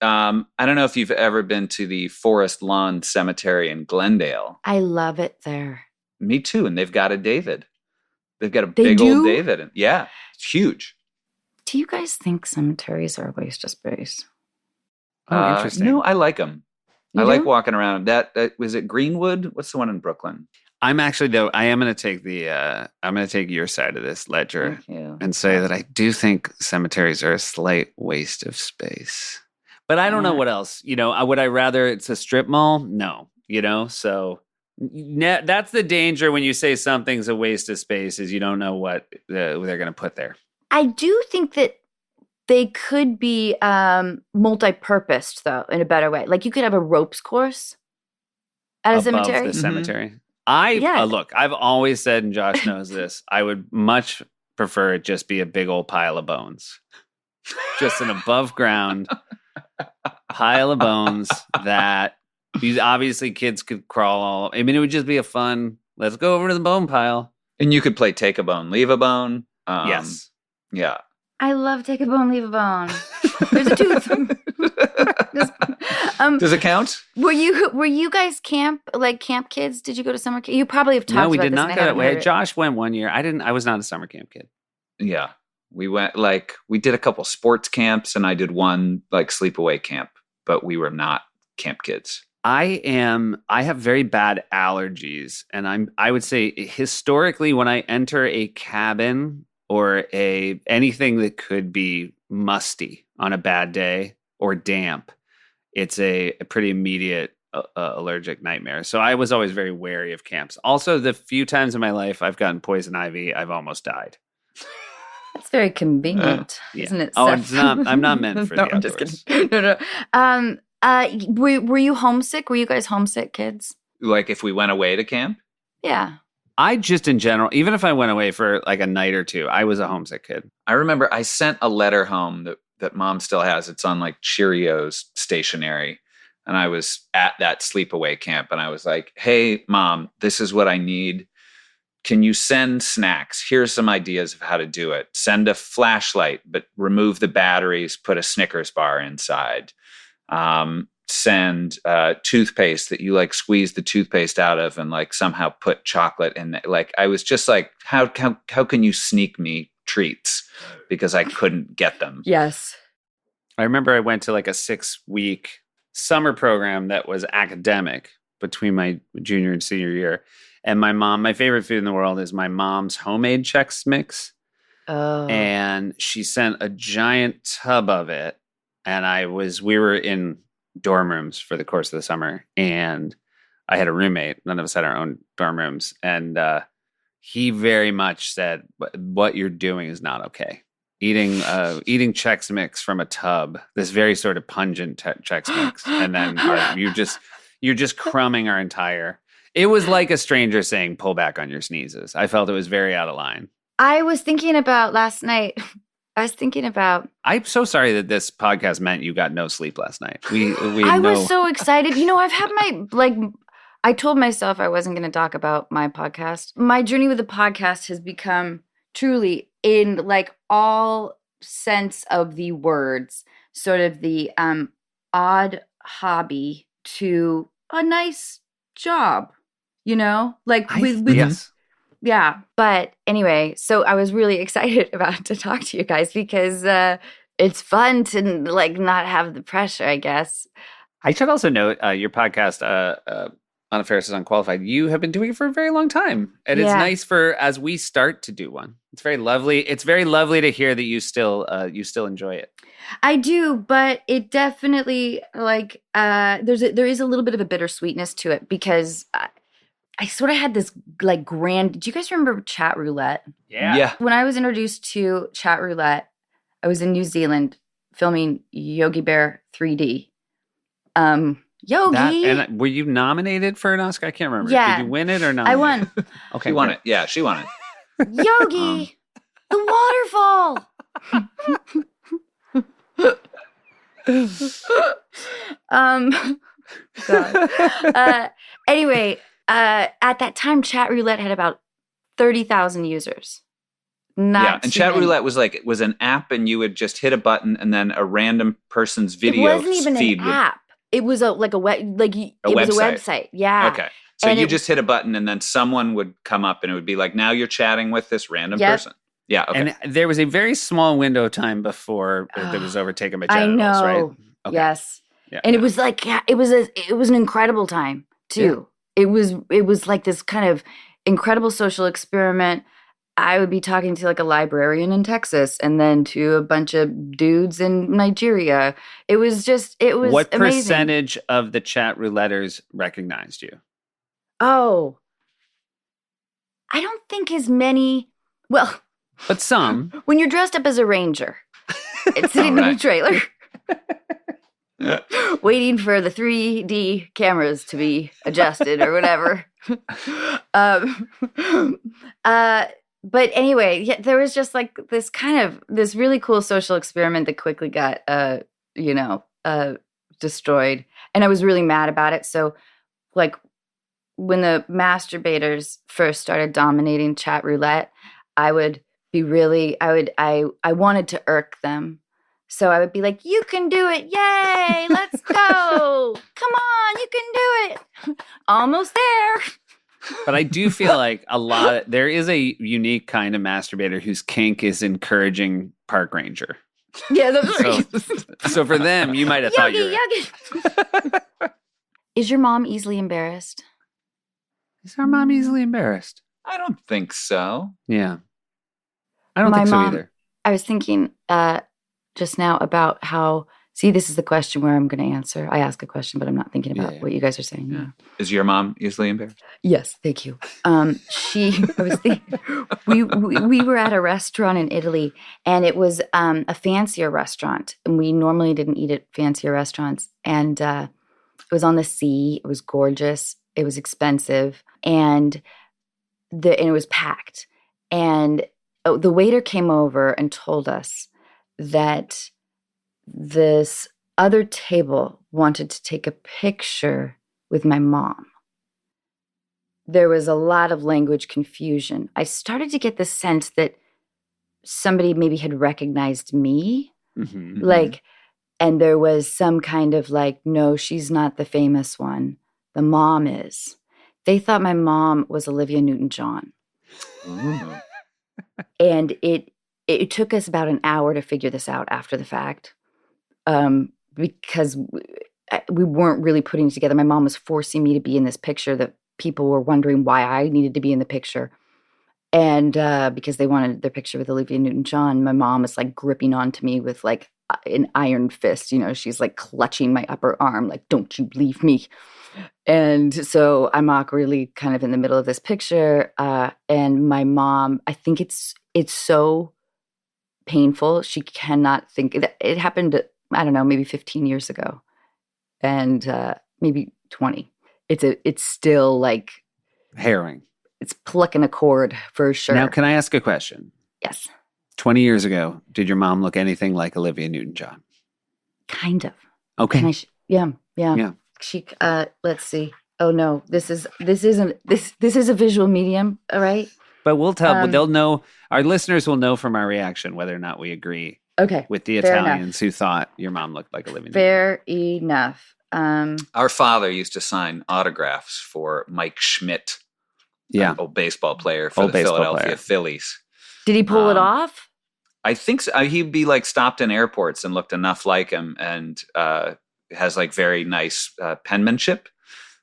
[SPEAKER 2] I don't know if you've ever been to the Forest Lawn Cemetery in Glendale.
[SPEAKER 4] I love it there.
[SPEAKER 2] Me too. And they've got a David. They've got a big old David. And yeah, it's huge.
[SPEAKER 4] Do you guys think cemeteries are a waste of space?
[SPEAKER 1] Oh, interesting.
[SPEAKER 2] No, I like them.
[SPEAKER 4] You
[SPEAKER 2] I
[SPEAKER 4] do?
[SPEAKER 2] like walking around. That was it Greenwood? What's the one in Brooklyn?
[SPEAKER 1] I'm actually, though, I am going to take I'm going to take your side of this ledger
[SPEAKER 4] Thank you.
[SPEAKER 1] and say that I do think cemeteries are a slight waste of space. But I don't know what else. Would I rather it's a strip mall? No. So That's the danger when you say something's a waste of space is you don't know what they're going to put there.
[SPEAKER 4] I do think that they could be multi-purposed, though, in a better way. Like you could have a ropes course at a
[SPEAKER 1] Above
[SPEAKER 4] cemetery.
[SPEAKER 1] the cemetery.
[SPEAKER 4] Yeah.
[SPEAKER 1] Look, I've always said, and Josh knows this, I would much prefer it just be a big old pile of bones. Just an above ground pile of bones that these obviously kids could crawl all. I mean, it would just be a fun, let's go over to the bone pile.
[SPEAKER 2] And you could play take a bone, leave a bone.
[SPEAKER 1] Yes.
[SPEAKER 2] Yeah.
[SPEAKER 4] I love take a bone, leave a bone. There's a tooth.
[SPEAKER 2] Does it count?
[SPEAKER 4] Were you guys camp kids? Did you go to summer camp? You probably have talked
[SPEAKER 1] No, we
[SPEAKER 4] about
[SPEAKER 1] did
[SPEAKER 4] this
[SPEAKER 1] not
[SPEAKER 4] and I
[SPEAKER 1] go that
[SPEAKER 4] haven't
[SPEAKER 1] way.
[SPEAKER 4] heard it.
[SPEAKER 1] Josh went one year. I was not a summer camp kid.
[SPEAKER 2] Yeah. We went we did a couple sports camps and I did one sleepaway camp, but we were not camp kids.
[SPEAKER 1] I have very bad allergies, and I would say historically when I enter a cabin or anything that could be musty on a bad day or damp, it's a pretty immediate allergic nightmare. So I was always very wary of camps. Also, the few times in my life I've gotten poison ivy, I've almost died.
[SPEAKER 4] That's very convenient, isn't it?
[SPEAKER 1] Oh,
[SPEAKER 4] Seth?
[SPEAKER 1] it's not. I'm not meant for
[SPEAKER 4] No,
[SPEAKER 1] the
[SPEAKER 4] I'm just
[SPEAKER 1] outdoors.
[SPEAKER 4] kidding. No. Were you homesick? Were you guys homesick kids?
[SPEAKER 2] Like if we went away to camp?
[SPEAKER 4] Yeah.
[SPEAKER 1] I just in general, even if I went away for like a night or two, I was a homesick kid.
[SPEAKER 2] I remember I sent a letter home that mom still has. It's on Cheerios stationery. And I was at that sleepaway camp and I was like, hey, mom, this is what I need. Can you send snacks? Here's some ideas of how to do it. Send a flashlight, but remove the batteries, put a Snickers bar inside. Send toothpaste that you squeeze the toothpaste out of and somehow put chocolate in it. I was just like, how can you sneak me treats? Because I couldn't get them.
[SPEAKER 4] Yes.
[SPEAKER 1] I remember I went to a 6-week summer program that was academic between my junior and senior year. And my favorite food in the world is my mom's homemade Chex Mix.
[SPEAKER 4] Oh.
[SPEAKER 1] And she sent a giant tub of it. And we were in dorm rooms for the course of the summer. And I had a roommate. None of us had our own dorm rooms. And he very much said, what you're doing is not okay. Eating Chex Mix from a tub, this very sort of pungent Chex Mix. And then you're just crumbing our entire... It was like a stranger saying, pull back on your sneezes. I felt it was very out of line.
[SPEAKER 4] I was thinking about last night.
[SPEAKER 1] I'm so sorry that this podcast meant you got no sleep last night.
[SPEAKER 4] I was so excited. I've had I told myself I wasn't going to talk about my podcast. My journey with the podcast has become truly in all sense of the words, sort of the odd hobby to a nice job.
[SPEAKER 1] Yes.
[SPEAKER 4] Yeah. But anyway, so I was really excited to talk to you guys because it's fun to not have the pressure, I guess.
[SPEAKER 1] I should also note your podcast, Anna Faris is Unqualified. You have been doing it for a very long time. And it's nice as we start to do one. It's very lovely. It's very lovely to hear that you still enjoy it.
[SPEAKER 4] I do, but it definitely there is a little bit of a bittersweetness to it because I sort of had this grand. Do you guys remember Chat Roulette?
[SPEAKER 2] Yeah.
[SPEAKER 4] When I was introduced to Chat Roulette, I was in New Zealand filming Yogi Bear 3D. Yogi.
[SPEAKER 1] And were you nominated for an Oscar? I can't remember.
[SPEAKER 4] Yeah.
[SPEAKER 1] Did you win it or not?
[SPEAKER 4] I won.
[SPEAKER 1] Okay.
[SPEAKER 2] She won it. Yeah, she won it.
[SPEAKER 4] Yogi, the waterfall. God. Anyway, at that time, Chat Roulette had about 30,000 users.
[SPEAKER 2] And Chat Roulette was an app, and you would just hit a button, and then a random person's video.
[SPEAKER 4] It wasn't even an app. It was a website. Yeah.
[SPEAKER 2] Okay. So you just hit a button, and then someone would come up, and it would be like, now you're chatting with this random person. Yeah. Okay.
[SPEAKER 1] And there was a very small window of time before it was overtaken by genitals,
[SPEAKER 4] I know.
[SPEAKER 1] right? Okay.
[SPEAKER 4] Yes.
[SPEAKER 1] Yeah.
[SPEAKER 4] And it was it was an incredible time too. Yeah. It was like this kind of incredible social experiment. I would be talking to a librarian in Texas and then to a bunch of dudes in Nigeria. It was
[SPEAKER 1] What
[SPEAKER 4] amazing.
[SPEAKER 1] percentage of the Chat Rouletters recognized you?
[SPEAKER 4] Oh, I don't think as many. Well,
[SPEAKER 1] But some.
[SPEAKER 4] when you're dressed up as a ranger, it's sitting in a trailer, waiting for the 3D cameras to be adjusted or whatever. um, but anyway, yeah, there was just like this really cool social experiment that quickly got, destroyed. And I was really mad about it. So like when the masturbators first started dominating chat roulette, I would be really, I wanted to irk them. So I would be like, you can do it. Yay. Let's go. Come on. You can do it. Almost there.
[SPEAKER 1] But I do feel like there is a unique kind of masturbator whose kink is encouraging park ranger.
[SPEAKER 4] Yeah. That's right.
[SPEAKER 1] So for them, you might have thought
[SPEAKER 4] Yogi. Is your mom easily embarrassed?
[SPEAKER 1] Is our mom easily embarrassed?
[SPEAKER 2] I don't think so.
[SPEAKER 1] Yeah. I don't
[SPEAKER 4] My
[SPEAKER 1] think so
[SPEAKER 4] mom-
[SPEAKER 1] either.
[SPEAKER 4] I was thinking just now about how, see, this is the question where I'm going to answer. I ask a question, but I'm not thinking about what you guys are saying.
[SPEAKER 2] Yeah. Is your mom easily embarrassed?
[SPEAKER 4] Yes, thank you. I was thinking, we were at a restaurant in Italy, and it was a fancier restaurant, and we normally didn't eat at fancier restaurants. And it was on the sea. It was gorgeous. It was expensive, and it was packed. And the waiter came over and told us that this other table wanted to take a picture with my mom. There was a lot of language confusion. I started to get the sense that somebody maybe had recognized me.
[SPEAKER 1] Mm-hmm.
[SPEAKER 4] Like, and there was some kind of like, no, she's not the famous one. The mom is. They thought my mom was Olivia Newton-John. And it took us about an hour to figure this out after the fact, because we weren't really putting it together. My mom was forcing me to be in this picture that people were wondering why I needed to be in the picture. And because they wanted their picture with Olivia Newton-John, my mom was like gripping onto me with like an iron fist. You know, she's like clutching my upper arm, like, don't you leave me. And so I'm awkwardly kind of in the middle of this picture. And my mom, I think it's so painful. She cannot think. It happened, I don't know, maybe 15 years ago. And maybe 20. It's still like
[SPEAKER 1] Harrowing.
[SPEAKER 4] It's plucking a cord for sure.
[SPEAKER 1] Now, can I ask a question?
[SPEAKER 4] Yes.
[SPEAKER 1] 20 years ago, did your mom look anything like Olivia Newton-John?
[SPEAKER 4] Kind of.
[SPEAKER 1] Okay.
[SPEAKER 4] Yeah. She let's see. Oh no, this is a visual medium, all right?
[SPEAKER 1] But we'll tell, they'll know, our listeners will know from our reaction whether or not we agree with the
[SPEAKER 4] fair
[SPEAKER 1] Italians who thought your mom looked like Olivia Newton-John.
[SPEAKER 4] Fair enough.
[SPEAKER 2] Our father used to sign autographs for Mike Schmidt, an old baseball player for the Philadelphia Phillies.
[SPEAKER 4] Did he pull it off?
[SPEAKER 2] I think so. He'd be like stopped in airports and looked enough like him, and has like very nice penmanship.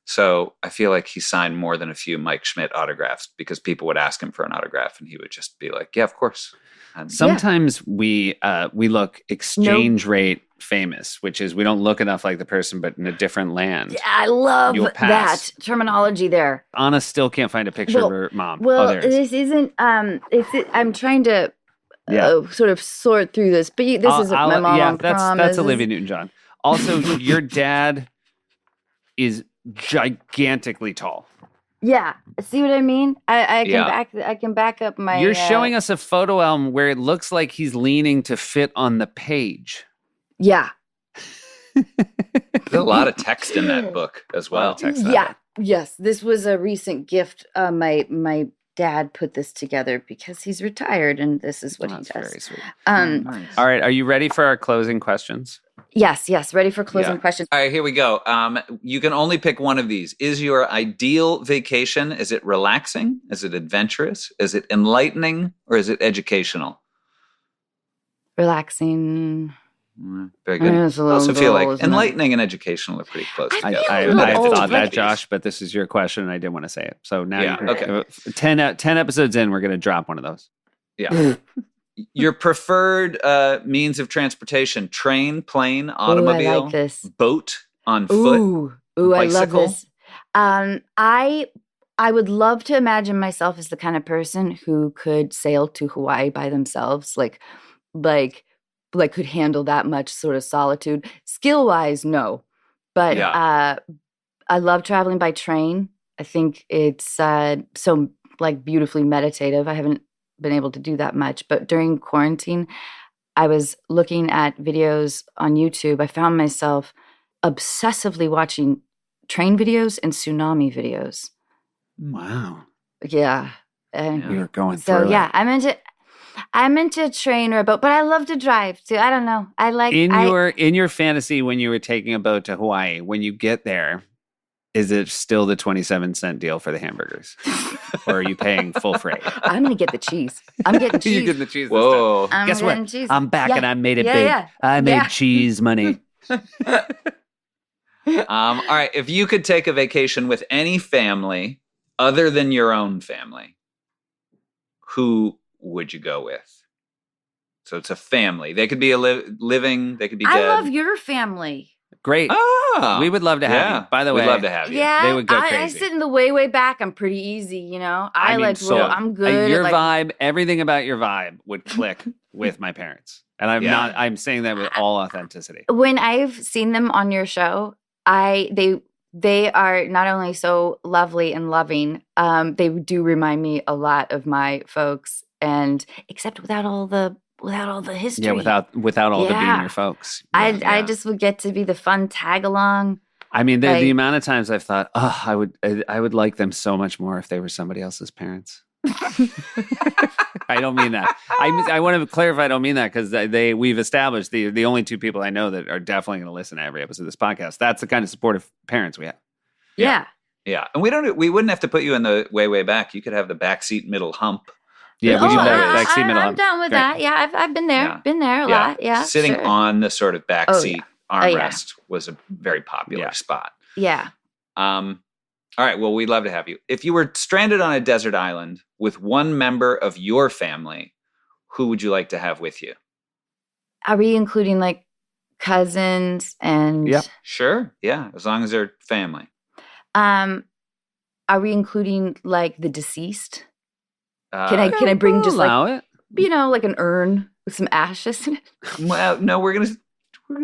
[SPEAKER 2] So I feel like he signed more than a few Mike Schmidt autographs because people would ask him for an autograph and he would just be like, yeah, of course. And
[SPEAKER 1] sometimes we look exchange rate famous, which is we don't look enough like the person, but in a different land.
[SPEAKER 4] Yeah, I love that terminology there.
[SPEAKER 1] Anna still can't find a picture of her mom.
[SPEAKER 4] Well, this isn't, I'm trying to sort of sort through this, but this is my mom.
[SPEAKER 1] Yeah, that's Olivia Newton-John. Also, your dad is gigantically tall.
[SPEAKER 4] Yeah, see what I mean? I can back up my.
[SPEAKER 1] You're showing us a photo album where it looks like he's leaning to fit on the page.
[SPEAKER 4] Yeah,
[SPEAKER 2] there's a lot of text in that book as well.
[SPEAKER 4] Yes, this was a recent gift. My dad put this together because he's retired, and this is what he does.
[SPEAKER 1] Very sweet.
[SPEAKER 2] Nice.
[SPEAKER 1] All right, are you ready for our closing questions?
[SPEAKER 4] Yes, ready for closing questions.
[SPEAKER 2] All right, here we go. You can only pick one of these. Is your ideal vacation, is it relaxing? Is it adventurous? Is it enlightening? Or is it educational?
[SPEAKER 4] Relaxing.
[SPEAKER 2] Very good. I also feel like enlightening and educational are pretty close together.
[SPEAKER 1] I thought that, Josh, but this is your question and I didn't want to say it. So now, 10 episodes in, we're going to drop one of those.
[SPEAKER 2] Yeah. Your preferred means of transportation: train, plane, automobile,
[SPEAKER 4] I like this.
[SPEAKER 2] Boat, on foot,
[SPEAKER 4] Bicycle.
[SPEAKER 2] I love
[SPEAKER 4] this. I I would love to imagine myself as the kind of person who could sail to Hawaii by themselves, like could handle that much sort of solitude. Skill wise, no, but I love traveling by train. I think it's so like beautifully meditative. I haven't been able to do that much, but during quarantine, I was looking at videos on YouTube. I found myself obsessively watching train videos and tsunami videos.
[SPEAKER 1] Wow.
[SPEAKER 4] Yeah.
[SPEAKER 1] You're going
[SPEAKER 4] So
[SPEAKER 1] through
[SPEAKER 4] yeah,
[SPEAKER 1] it.
[SPEAKER 4] I'm into a train or a boat, but I love to drive too. I don't know. I like
[SPEAKER 1] in your fantasy when you were taking a boat to Hawaii, when you get there, is it still the 27-cent deal for the hamburgers? Or are you paying full freight?
[SPEAKER 4] I'm gonna get the cheese. I'm getting cheese.
[SPEAKER 1] You get the cheese.
[SPEAKER 2] Whoa.
[SPEAKER 4] I'm
[SPEAKER 1] Guess
[SPEAKER 4] getting
[SPEAKER 1] what?
[SPEAKER 4] cheese.
[SPEAKER 1] I'm back
[SPEAKER 4] Yeah.
[SPEAKER 1] and I made it
[SPEAKER 4] Yeah,
[SPEAKER 1] big.
[SPEAKER 4] yeah.
[SPEAKER 1] I made
[SPEAKER 4] Yeah.
[SPEAKER 1] cheese money.
[SPEAKER 2] All right. If you could take a vacation with any family other than your own family, who would you go with? So it's a family. They could be living. They could be dead.
[SPEAKER 4] I love your family.
[SPEAKER 1] Great.
[SPEAKER 2] Ah,
[SPEAKER 1] We would love to have you. By the way,
[SPEAKER 2] we'd love to have you.
[SPEAKER 4] Yeah,
[SPEAKER 1] They would go
[SPEAKER 4] I
[SPEAKER 1] crazy.
[SPEAKER 4] sit in the way back. I'm pretty easy, you know. I
[SPEAKER 1] mean,
[SPEAKER 4] like.
[SPEAKER 1] so,
[SPEAKER 4] Well, I'm good.
[SPEAKER 1] Your
[SPEAKER 4] at, like,
[SPEAKER 1] vibe, everything about your vibe would click with my parents. And I'm saying that with all authenticity.
[SPEAKER 4] when I've seen them on your show, they are not only so lovely and loving, they do remind me a lot of my folks, and except without all the history.
[SPEAKER 1] Yeah, without all the being
[SPEAKER 4] Yeah.
[SPEAKER 1] your folks.
[SPEAKER 4] I just would get to be the fun tag along.
[SPEAKER 1] I mean, the
[SPEAKER 4] Like-
[SPEAKER 1] amount of times I've thought, oh, I would like them so much more if they were somebody else's parents. I don't mean that. I want to clarify. I don't mean that because we've established the only two people I know that are definitely going to listen to every episode of this podcast. That's the kind of supportive parents we have.
[SPEAKER 4] Yeah.
[SPEAKER 2] Yeah. And we wouldn't have to put you in the way back. You could have the backseat middle hump.
[SPEAKER 1] Yeah, we
[SPEAKER 4] Oh,
[SPEAKER 1] do that. Backseat middle
[SPEAKER 4] I'm
[SPEAKER 1] hump.
[SPEAKER 4] down with
[SPEAKER 1] Great.
[SPEAKER 4] that. Yeah, I've been there.
[SPEAKER 2] Yeah.
[SPEAKER 4] Been there a lot. Yeah.
[SPEAKER 2] Sitting
[SPEAKER 4] sure.
[SPEAKER 2] on the sort of backseat
[SPEAKER 4] Oh, yeah.
[SPEAKER 2] armrest was a very popular
[SPEAKER 1] Yeah.
[SPEAKER 2] spot.
[SPEAKER 4] Yeah.
[SPEAKER 2] All right. Well, we'd love to have you. If you were stranded on a desert island with one member of your family, who would you like to have with you?
[SPEAKER 4] Are we including like cousins and
[SPEAKER 1] Yep.
[SPEAKER 2] Sure. Yeah. As long as they're family.
[SPEAKER 4] Are we including like the deceased?
[SPEAKER 2] Uh,
[SPEAKER 4] Can I bring just like
[SPEAKER 1] allow it?
[SPEAKER 4] like an urn with some ashes in it?
[SPEAKER 2] Well, no, we're gonna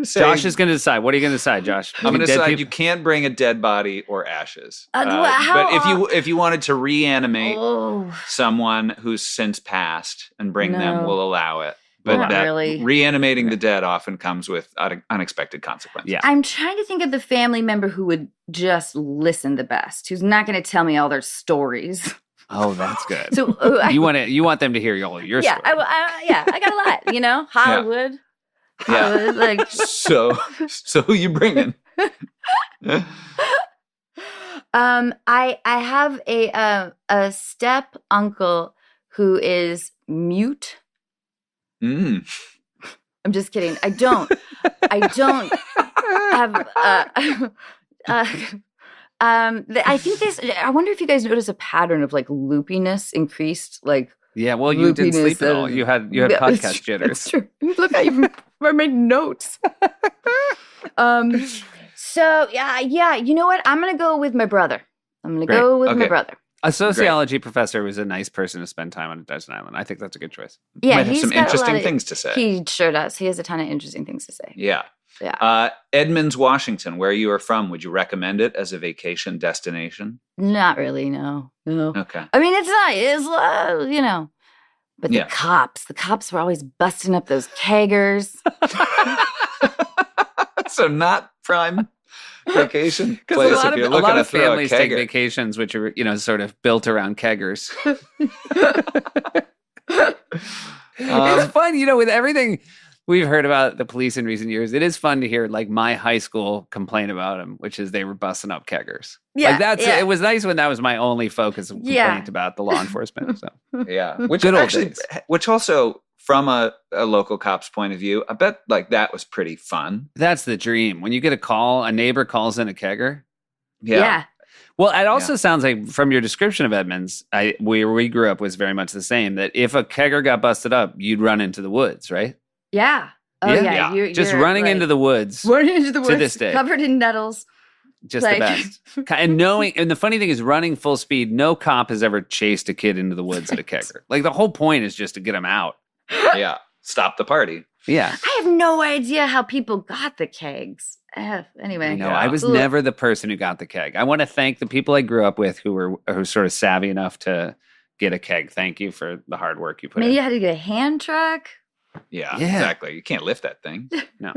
[SPEAKER 2] say
[SPEAKER 1] Josh is going to decide. What are you going to decide, Josh?
[SPEAKER 2] I'm going to
[SPEAKER 1] Dead
[SPEAKER 2] decide
[SPEAKER 1] people?
[SPEAKER 2] you can't bring a dead body or ashes.
[SPEAKER 4] How-
[SPEAKER 2] But if you wanted to reanimate
[SPEAKER 4] Oh,
[SPEAKER 2] someone who's since passed and bring them,
[SPEAKER 4] No.
[SPEAKER 2] we'll allow it. But
[SPEAKER 4] Not
[SPEAKER 2] that
[SPEAKER 4] really.
[SPEAKER 2] reanimating the dead often comes with unexpected consequences.
[SPEAKER 1] Yeah.
[SPEAKER 4] I'm trying to think of the family member who would just listen the best, who's not going to tell me all their stories.
[SPEAKER 1] Oh, that's good.
[SPEAKER 4] So
[SPEAKER 1] you want them to hear all your
[SPEAKER 4] yeah,
[SPEAKER 1] story.
[SPEAKER 4] I got a lot. You know, Hollywood.
[SPEAKER 2] Yeah.
[SPEAKER 4] Hollywood, like
[SPEAKER 2] So who you bringing?
[SPEAKER 4] I have a step uncle who is mute.
[SPEAKER 2] Mm.
[SPEAKER 4] I'm just kidding. I don't have I think this. I wonder if you guys notice a pattern of like loopiness increased, like
[SPEAKER 1] Yeah, well, you didn't
[SPEAKER 4] loopiness
[SPEAKER 1] sleep at all.
[SPEAKER 4] of-
[SPEAKER 1] You had
[SPEAKER 4] Yeah, it's
[SPEAKER 1] podcast
[SPEAKER 4] true,
[SPEAKER 1] jitters.
[SPEAKER 4] It's true. Look, I made notes. So yeah. You know what? I'm gonna go with my brother. I'm gonna
[SPEAKER 1] Great.
[SPEAKER 4] go with my
[SPEAKER 2] Okay.
[SPEAKER 4] brother.
[SPEAKER 1] A sociology professor was a nice person to spend time on a desert island. I think that's a good choice.
[SPEAKER 4] Yeah,
[SPEAKER 2] Might have
[SPEAKER 4] he's
[SPEAKER 2] some
[SPEAKER 4] got a lot
[SPEAKER 2] interesting
[SPEAKER 4] of-
[SPEAKER 2] things to say.
[SPEAKER 4] He sure does. He has a ton of interesting things to say.
[SPEAKER 2] Yeah.
[SPEAKER 4] Yeah.
[SPEAKER 2] Edmonds, Washington, where you are from, would you recommend it as a vacation destination?
[SPEAKER 4] Not really. No.
[SPEAKER 2] Okay.
[SPEAKER 4] I mean, it's not. It's you know. But
[SPEAKER 2] Yeah.
[SPEAKER 4] the cops were always busting up those keggers.
[SPEAKER 2] So not prime vacation
[SPEAKER 1] Because
[SPEAKER 2] place
[SPEAKER 1] a lot
[SPEAKER 2] if
[SPEAKER 1] of,
[SPEAKER 2] you're
[SPEAKER 1] a
[SPEAKER 2] looking
[SPEAKER 1] lot
[SPEAKER 2] to
[SPEAKER 1] of
[SPEAKER 2] throw a
[SPEAKER 1] families take
[SPEAKER 2] kegger.
[SPEAKER 1] vacations which are, sort of built around keggers. It's fun, with everything we've heard about the police in recent years. It is fun to hear like my high school complain about them, which is they were busting up keggers.
[SPEAKER 4] Yeah,
[SPEAKER 1] Like that's
[SPEAKER 4] yeah.
[SPEAKER 1] it was nice when that was my only focus of complaint
[SPEAKER 4] Yeah.
[SPEAKER 1] about the law enforcement. So
[SPEAKER 2] Yeah. Which
[SPEAKER 1] Good old
[SPEAKER 2] actually,
[SPEAKER 1] days.
[SPEAKER 2] which also from a local cop's point of view, I bet like that was pretty fun.
[SPEAKER 1] that's the dream. When you get a call, a neighbor calls in a kegger.
[SPEAKER 4] Yeah.
[SPEAKER 1] Well, it also sounds like from your description of Edmonds, where we grew up was very much the same. That if a kegger got busted up, you'd run into the woods, right?
[SPEAKER 4] Yeah. Oh
[SPEAKER 1] Yeah.
[SPEAKER 4] yeah.
[SPEAKER 2] Yeah.
[SPEAKER 4] You're
[SPEAKER 1] Just running
[SPEAKER 4] like,
[SPEAKER 1] into the woods.
[SPEAKER 4] running into the
[SPEAKER 1] to
[SPEAKER 4] woods,
[SPEAKER 1] this day.
[SPEAKER 4] covered in nettles.
[SPEAKER 1] Just the best. And the funny thing is, running full speed, no cop has ever chased a kid into the woods at a kegger. Like, the whole point is just to get him out.
[SPEAKER 2] Yeah. Stop the party.
[SPEAKER 1] Yeah.
[SPEAKER 4] I have no idea how people got the kegs. Anyway.
[SPEAKER 1] No, I was never the person who got the keg. I want to thank the people I grew up with who were sort of savvy enough to get a keg. Thank you for the hard work you put in.
[SPEAKER 4] Maybe you had to get a hand truck.
[SPEAKER 2] Yeah, exactly. You can't lift that thing.
[SPEAKER 1] No.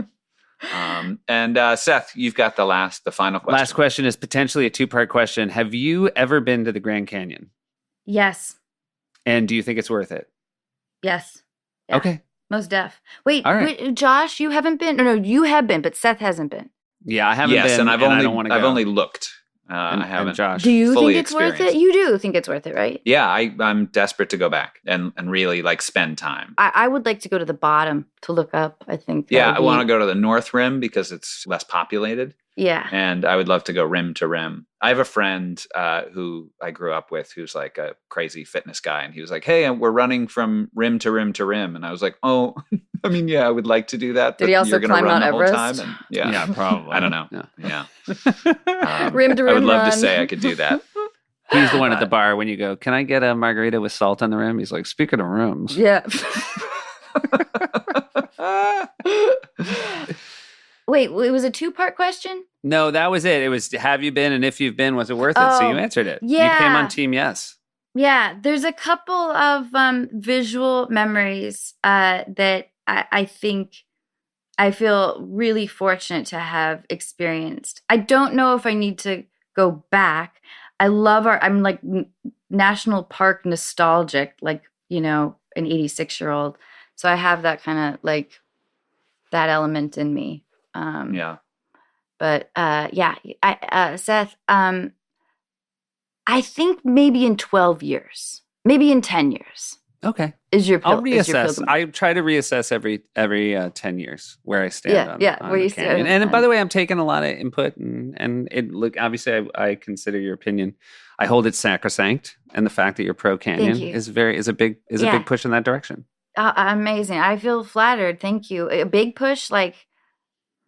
[SPEAKER 2] And Seth, you've got the final question.
[SPEAKER 1] Last question is potentially a 2-part question. Have you ever been to the Grand Canyon?
[SPEAKER 4] Yes.
[SPEAKER 1] And do you think it's worth it?
[SPEAKER 4] Yes. Yeah.
[SPEAKER 1] Okay.
[SPEAKER 4] Most deaf. Wait,
[SPEAKER 1] all right.
[SPEAKER 4] wait, Josh, you haven't been? No, you have been, but Seth hasn't been.
[SPEAKER 1] Yeah, I haven't been.
[SPEAKER 2] Yes, and
[SPEAKER 1] I don't want to go.
[SPEAKER 2] I've only looked. I haven't.
[SPEAKER 1] Josh,
[SPEAKER 4] do you
[SPEAKER 2] fully
[SPEAKER 4] think it's worth it? You do think it's worth it, right?
[SPEAKER 2] Yeah, I'm desperate to go back and really like spend time.
[SPEAKER 4] I would like to go to the bottom to look up. I think.
[SPEAKER 2] I want to go to the North Rim because it's less populated.
[SPEAKER 4] Yeah.
[SPEAKER 2] And I would love to go rim to rim. I have a friend who I grew up with who's like a crazy fitness guy. And he was like, hey, we're running from rim to rim to rim. And I was like, oh, I mean, yeah, I would like to do that.
[SPEAKER 4] Did he also climb Mount Everest?
[SPEAKER 2] And, yeah,
[SPEAKER 1] probably.
[SPEAKER 2] I don't know.
[SPEAKER 1] Yeah.
[SPEAKER 4] Rim to rim
[SPEAKER 2] I would love
[SPEAKER 4] run.
[SPEAKER 2] to say I could do that.
[SPEAKER 1] He's the one at the bar when you go, can I get a margarita with salt on the rim? He's like, speaking of rims.
[SPEAKER 4] Yeah. Wait, it was a 2-part question?
[SPEAKER 1] No, that was it. It was, have you been? And if you've been, was it worth it? So you answered it.
[SPEAKER 4] Yeah.
[SPEAKER 1] You came on team yes.
[SPEAKER 4] Yeah, there's a couple of visual memories that I think I feel really fortunate to have experienced. I don't know if I need to go back. I'm like national park nostalgic, like, an 86-year-old. So I have that kind of like that element in me.
[SPEAKER 2] Yeah.
[SPEAKER 4] But Seth, I think maybe in 12 years, maybe in 10 years.
[SPEAKER 1] Okay.
[SPEAKER 4] I'll
[SPEAKER 1] reassess. I try to reassess every 10 years where I stand on
[SPEAKER 4] where you
[SPEAKER 1] stand. And by the way, I'm taking a lot of input and obviously I consider your opinion. I hold it sacrosanct, and the fact that you're pro Canyon is a big push in that direction.
[SPEAKER 4] Amazing. I feel flattered. Thank you. A big push like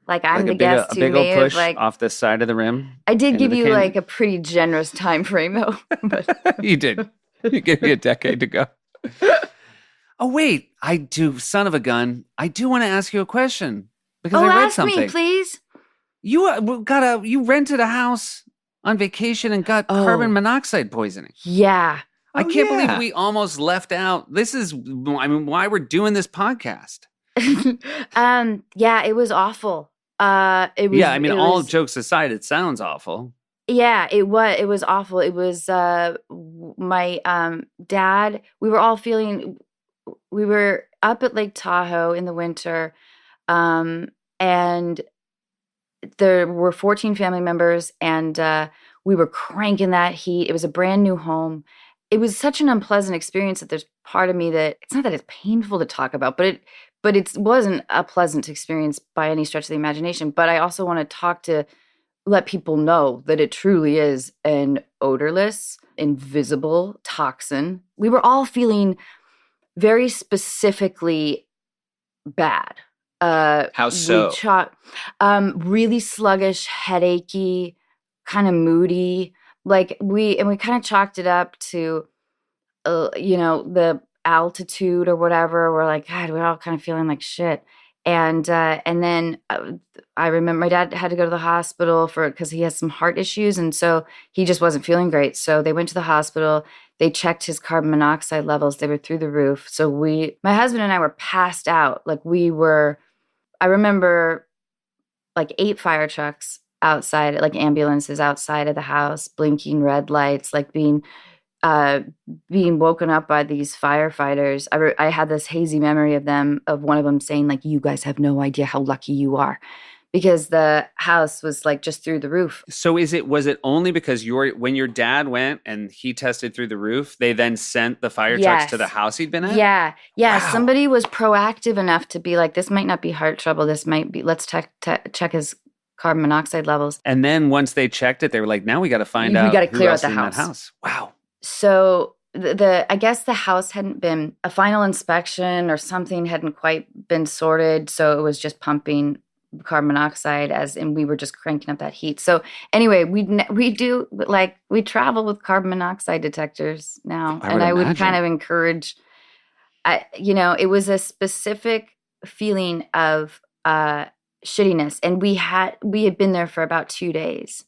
[SPEAKER 4] I'm the guest
[SPEAKER 1] a
[SPEAKER 4] who
[SPEAKER 1] big
[SPEAKER 4] may
[SPEAKER 1] old push
[SPEAKER 4] have like
[SPEAKER 1] off the side of the rim.
[SPEAKER 4] I did give you like a pretty generous time frame though. But.
[SPEAKER 1] You did. You gave me a decade to go. Oh wait, I do. Son of a gun! I do want to ask you a question because I read something.
[SPEAKER 4] Ask me, please.
[SPEAKER 1] You rented a house on vacation and got carbon monoxide poisoning.
[SPEAKER 4] Yeah.
[SPEAKER 1] I can't believe we almost left out. This is, why we're doing this podcast.
[SPEAKER 4] Yeah, it was awful.
[SPEAKER 1] All jokes aside, it sounds awful.
[SPEAKER 4] Yeah, it was awful. It was my dad. We were up at Lake Tahoe in the winter, and there were 14 family members, and we were cranking that heat. It was a brand new home. It was such an unpleasant experience that there's part of me that it's not that it's painful to talk about, but it wasn't a pleasant experience by any stretch of the imagination. But I also want to let people know that it truly is an odorless, invisible toxin. We were all feeling very specifically bad.
[SPEAKER 2] How so?
[SPEAKER 4] Really sluggish, headachy, kind of moody. Like we kind of chalked it up to, the altitude or whatever. We're like, God, we're all kind of feeling like shit. And then I remember my dad had to go to the hospital because he has some heart issues. And so he just wasn't feeling great. So they went to the hospital. They checked his carbon monoxide levels. They were through the roof. So my husband and I were passed out. I remember like 8 fire trucks outside, like ambulances outside of the house, blinking red lights, like being woken up by these firefighters. I had this hazy memory of one of them saying like, you guys have no idea how lucky you are, because the house was like just through the roof.
[SPEAKER 1] So was it only because when your dad went and he tested through the roof, they then sent the fire trucks to the house he'd been at?
[SPEAKER 4] Yeah.
[SPEAKER 1] Wow.
[SPEAKER 4] Somebody was proactive enough to be like, this might not be heart trouble. This might be, let's check his carbon monoxide levels.
[SPEAKER 1] And then once they checked it, they were like, now we got to find out.
[SPEAKER 4] We got to clear out the
[SPEAKER 1] house.
[SPEAKER 4] house.
[SPEAKER 1] Wow.
[SPEAKER 4] So I guess the house hadn't been, a final inspection or something hadn't quite been sorted. So it was just pumping carbon monoxide and we were just cranking up that heat. So anyway, we travel with carbon monoxide detectors now. I would kind of encourage, it was a specific feeling of shittiness. And we had been there for about 2 days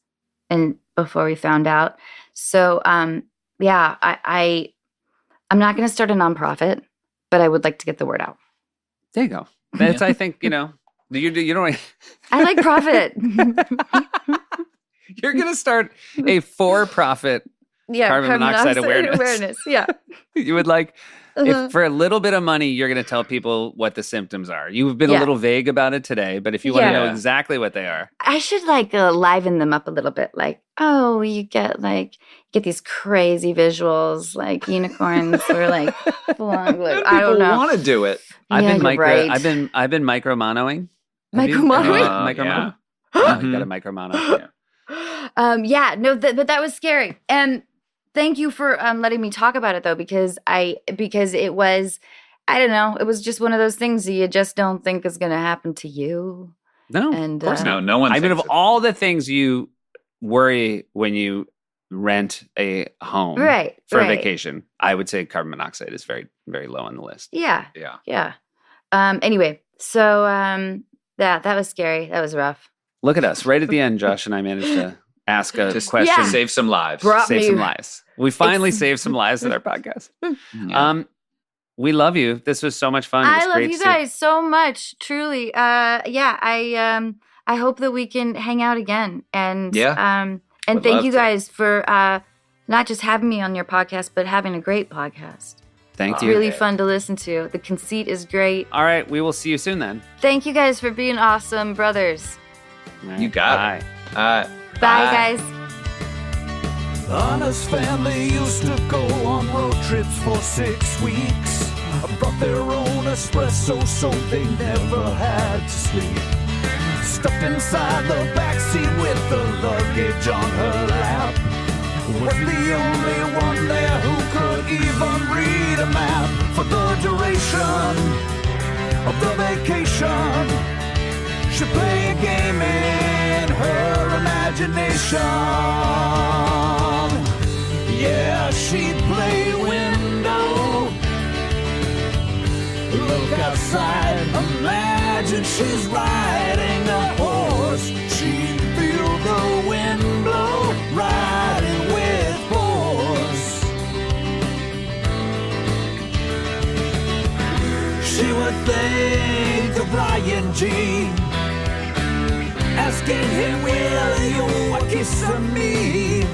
[SPEAKER 4] and before we found out. So, I'm not going to start a nonprofit, but I would like to get the word out.
[SPEAKER 1] There you go. That's, I think, you don't.
[SPEAKER 4] I like profit.
[SPEAKER 1] You're going to start a for-profit carbon monoxide awareness.
[SPEAKER 4] Yeah.
[SPEAKER 1] You would like, if for a little bit of money, you're going to tell people what the symptoms are. You've been a little vague about it today, but if you want to know exactly what they are.
[SPEAKER 4] I should liven them up a little bit. You get these crazy visuals, like unicorns or like long, I don't know.
[SPEAKER 2] People want to do it.
[SPEAKER 1] I've been micro-monoing.
[SPEAKER 4] Micro-monoing?
[SPEAKER 1] You got a micro-mono.
[SPEAKER 4] But that was scary. And thank you for letting me talk about it though, because it was, I don't know, it was just one of those things that you just don't think is going to happen to you.
[SPEAKER 1] No,
[SPEAKER 4] and,
[SPEAKER 2] of course no one.
[SPEAKER 1] I mean, of all the things you worry when you rent a home for a vacation, I would say carbon monoxide is very, very low on the list.
[SPEAKER 4] Yeah. Anyway, so that was scary. That was rough.
[SPEAKER 1] Look at us. Right at the end, Josh and I managed to ask a question.
[SPEAKER 2] Yeah. Save some lives.
[SPEAKER 1] Some lives. We finally saved some lives in our podcast.
[SPEAKER 2] Yeah.
[SPEAKER 1] We love you. This was so much fun.
[SPEAKER 4] I love you guys so much. Truly. I hope that we can hang out again. And and thank you guys for not just having me on your podcast, but having a great podcast.
[SPEAKER 1] Thank you.
[SPEAKER 4] It's really fun to listen to. The conceit is great.
[SPEAKER 1] All right. We will see you soon then.
[SPEAKER 4] Thank you guys for being awesome brothers.
[SPEAKER 2] Right. You got it.
[SPEAKER 4] Bye, guys.
[SPEAKER 3] Anna's family used to go on road trips for 6 weeks. Brought their own espresso so they never had to sleep. Stuffed inside the backseat with the luggage on her lap. Was the only one there who could even read a map. For the duration of the vacation, she'd play a game in her imagination. Yeah, she'd play window. Look outside, imagine she's riding a horse. She'd feel the wind blow, riding with force. She would think of Ryan G, asking him, will you a kiss of me?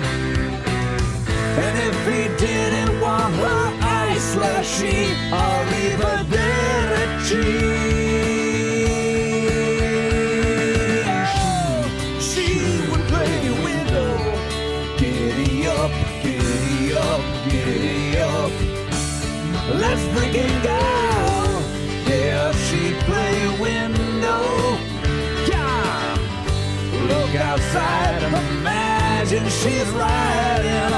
[SPEAKER 3] And if he didn't want her ice/she arrivederci, she would play window. Giddy up, giddy up, giddy up. Let's freaking go. Yeah, she'd play window. Yeah. Look outside and imagine she's riding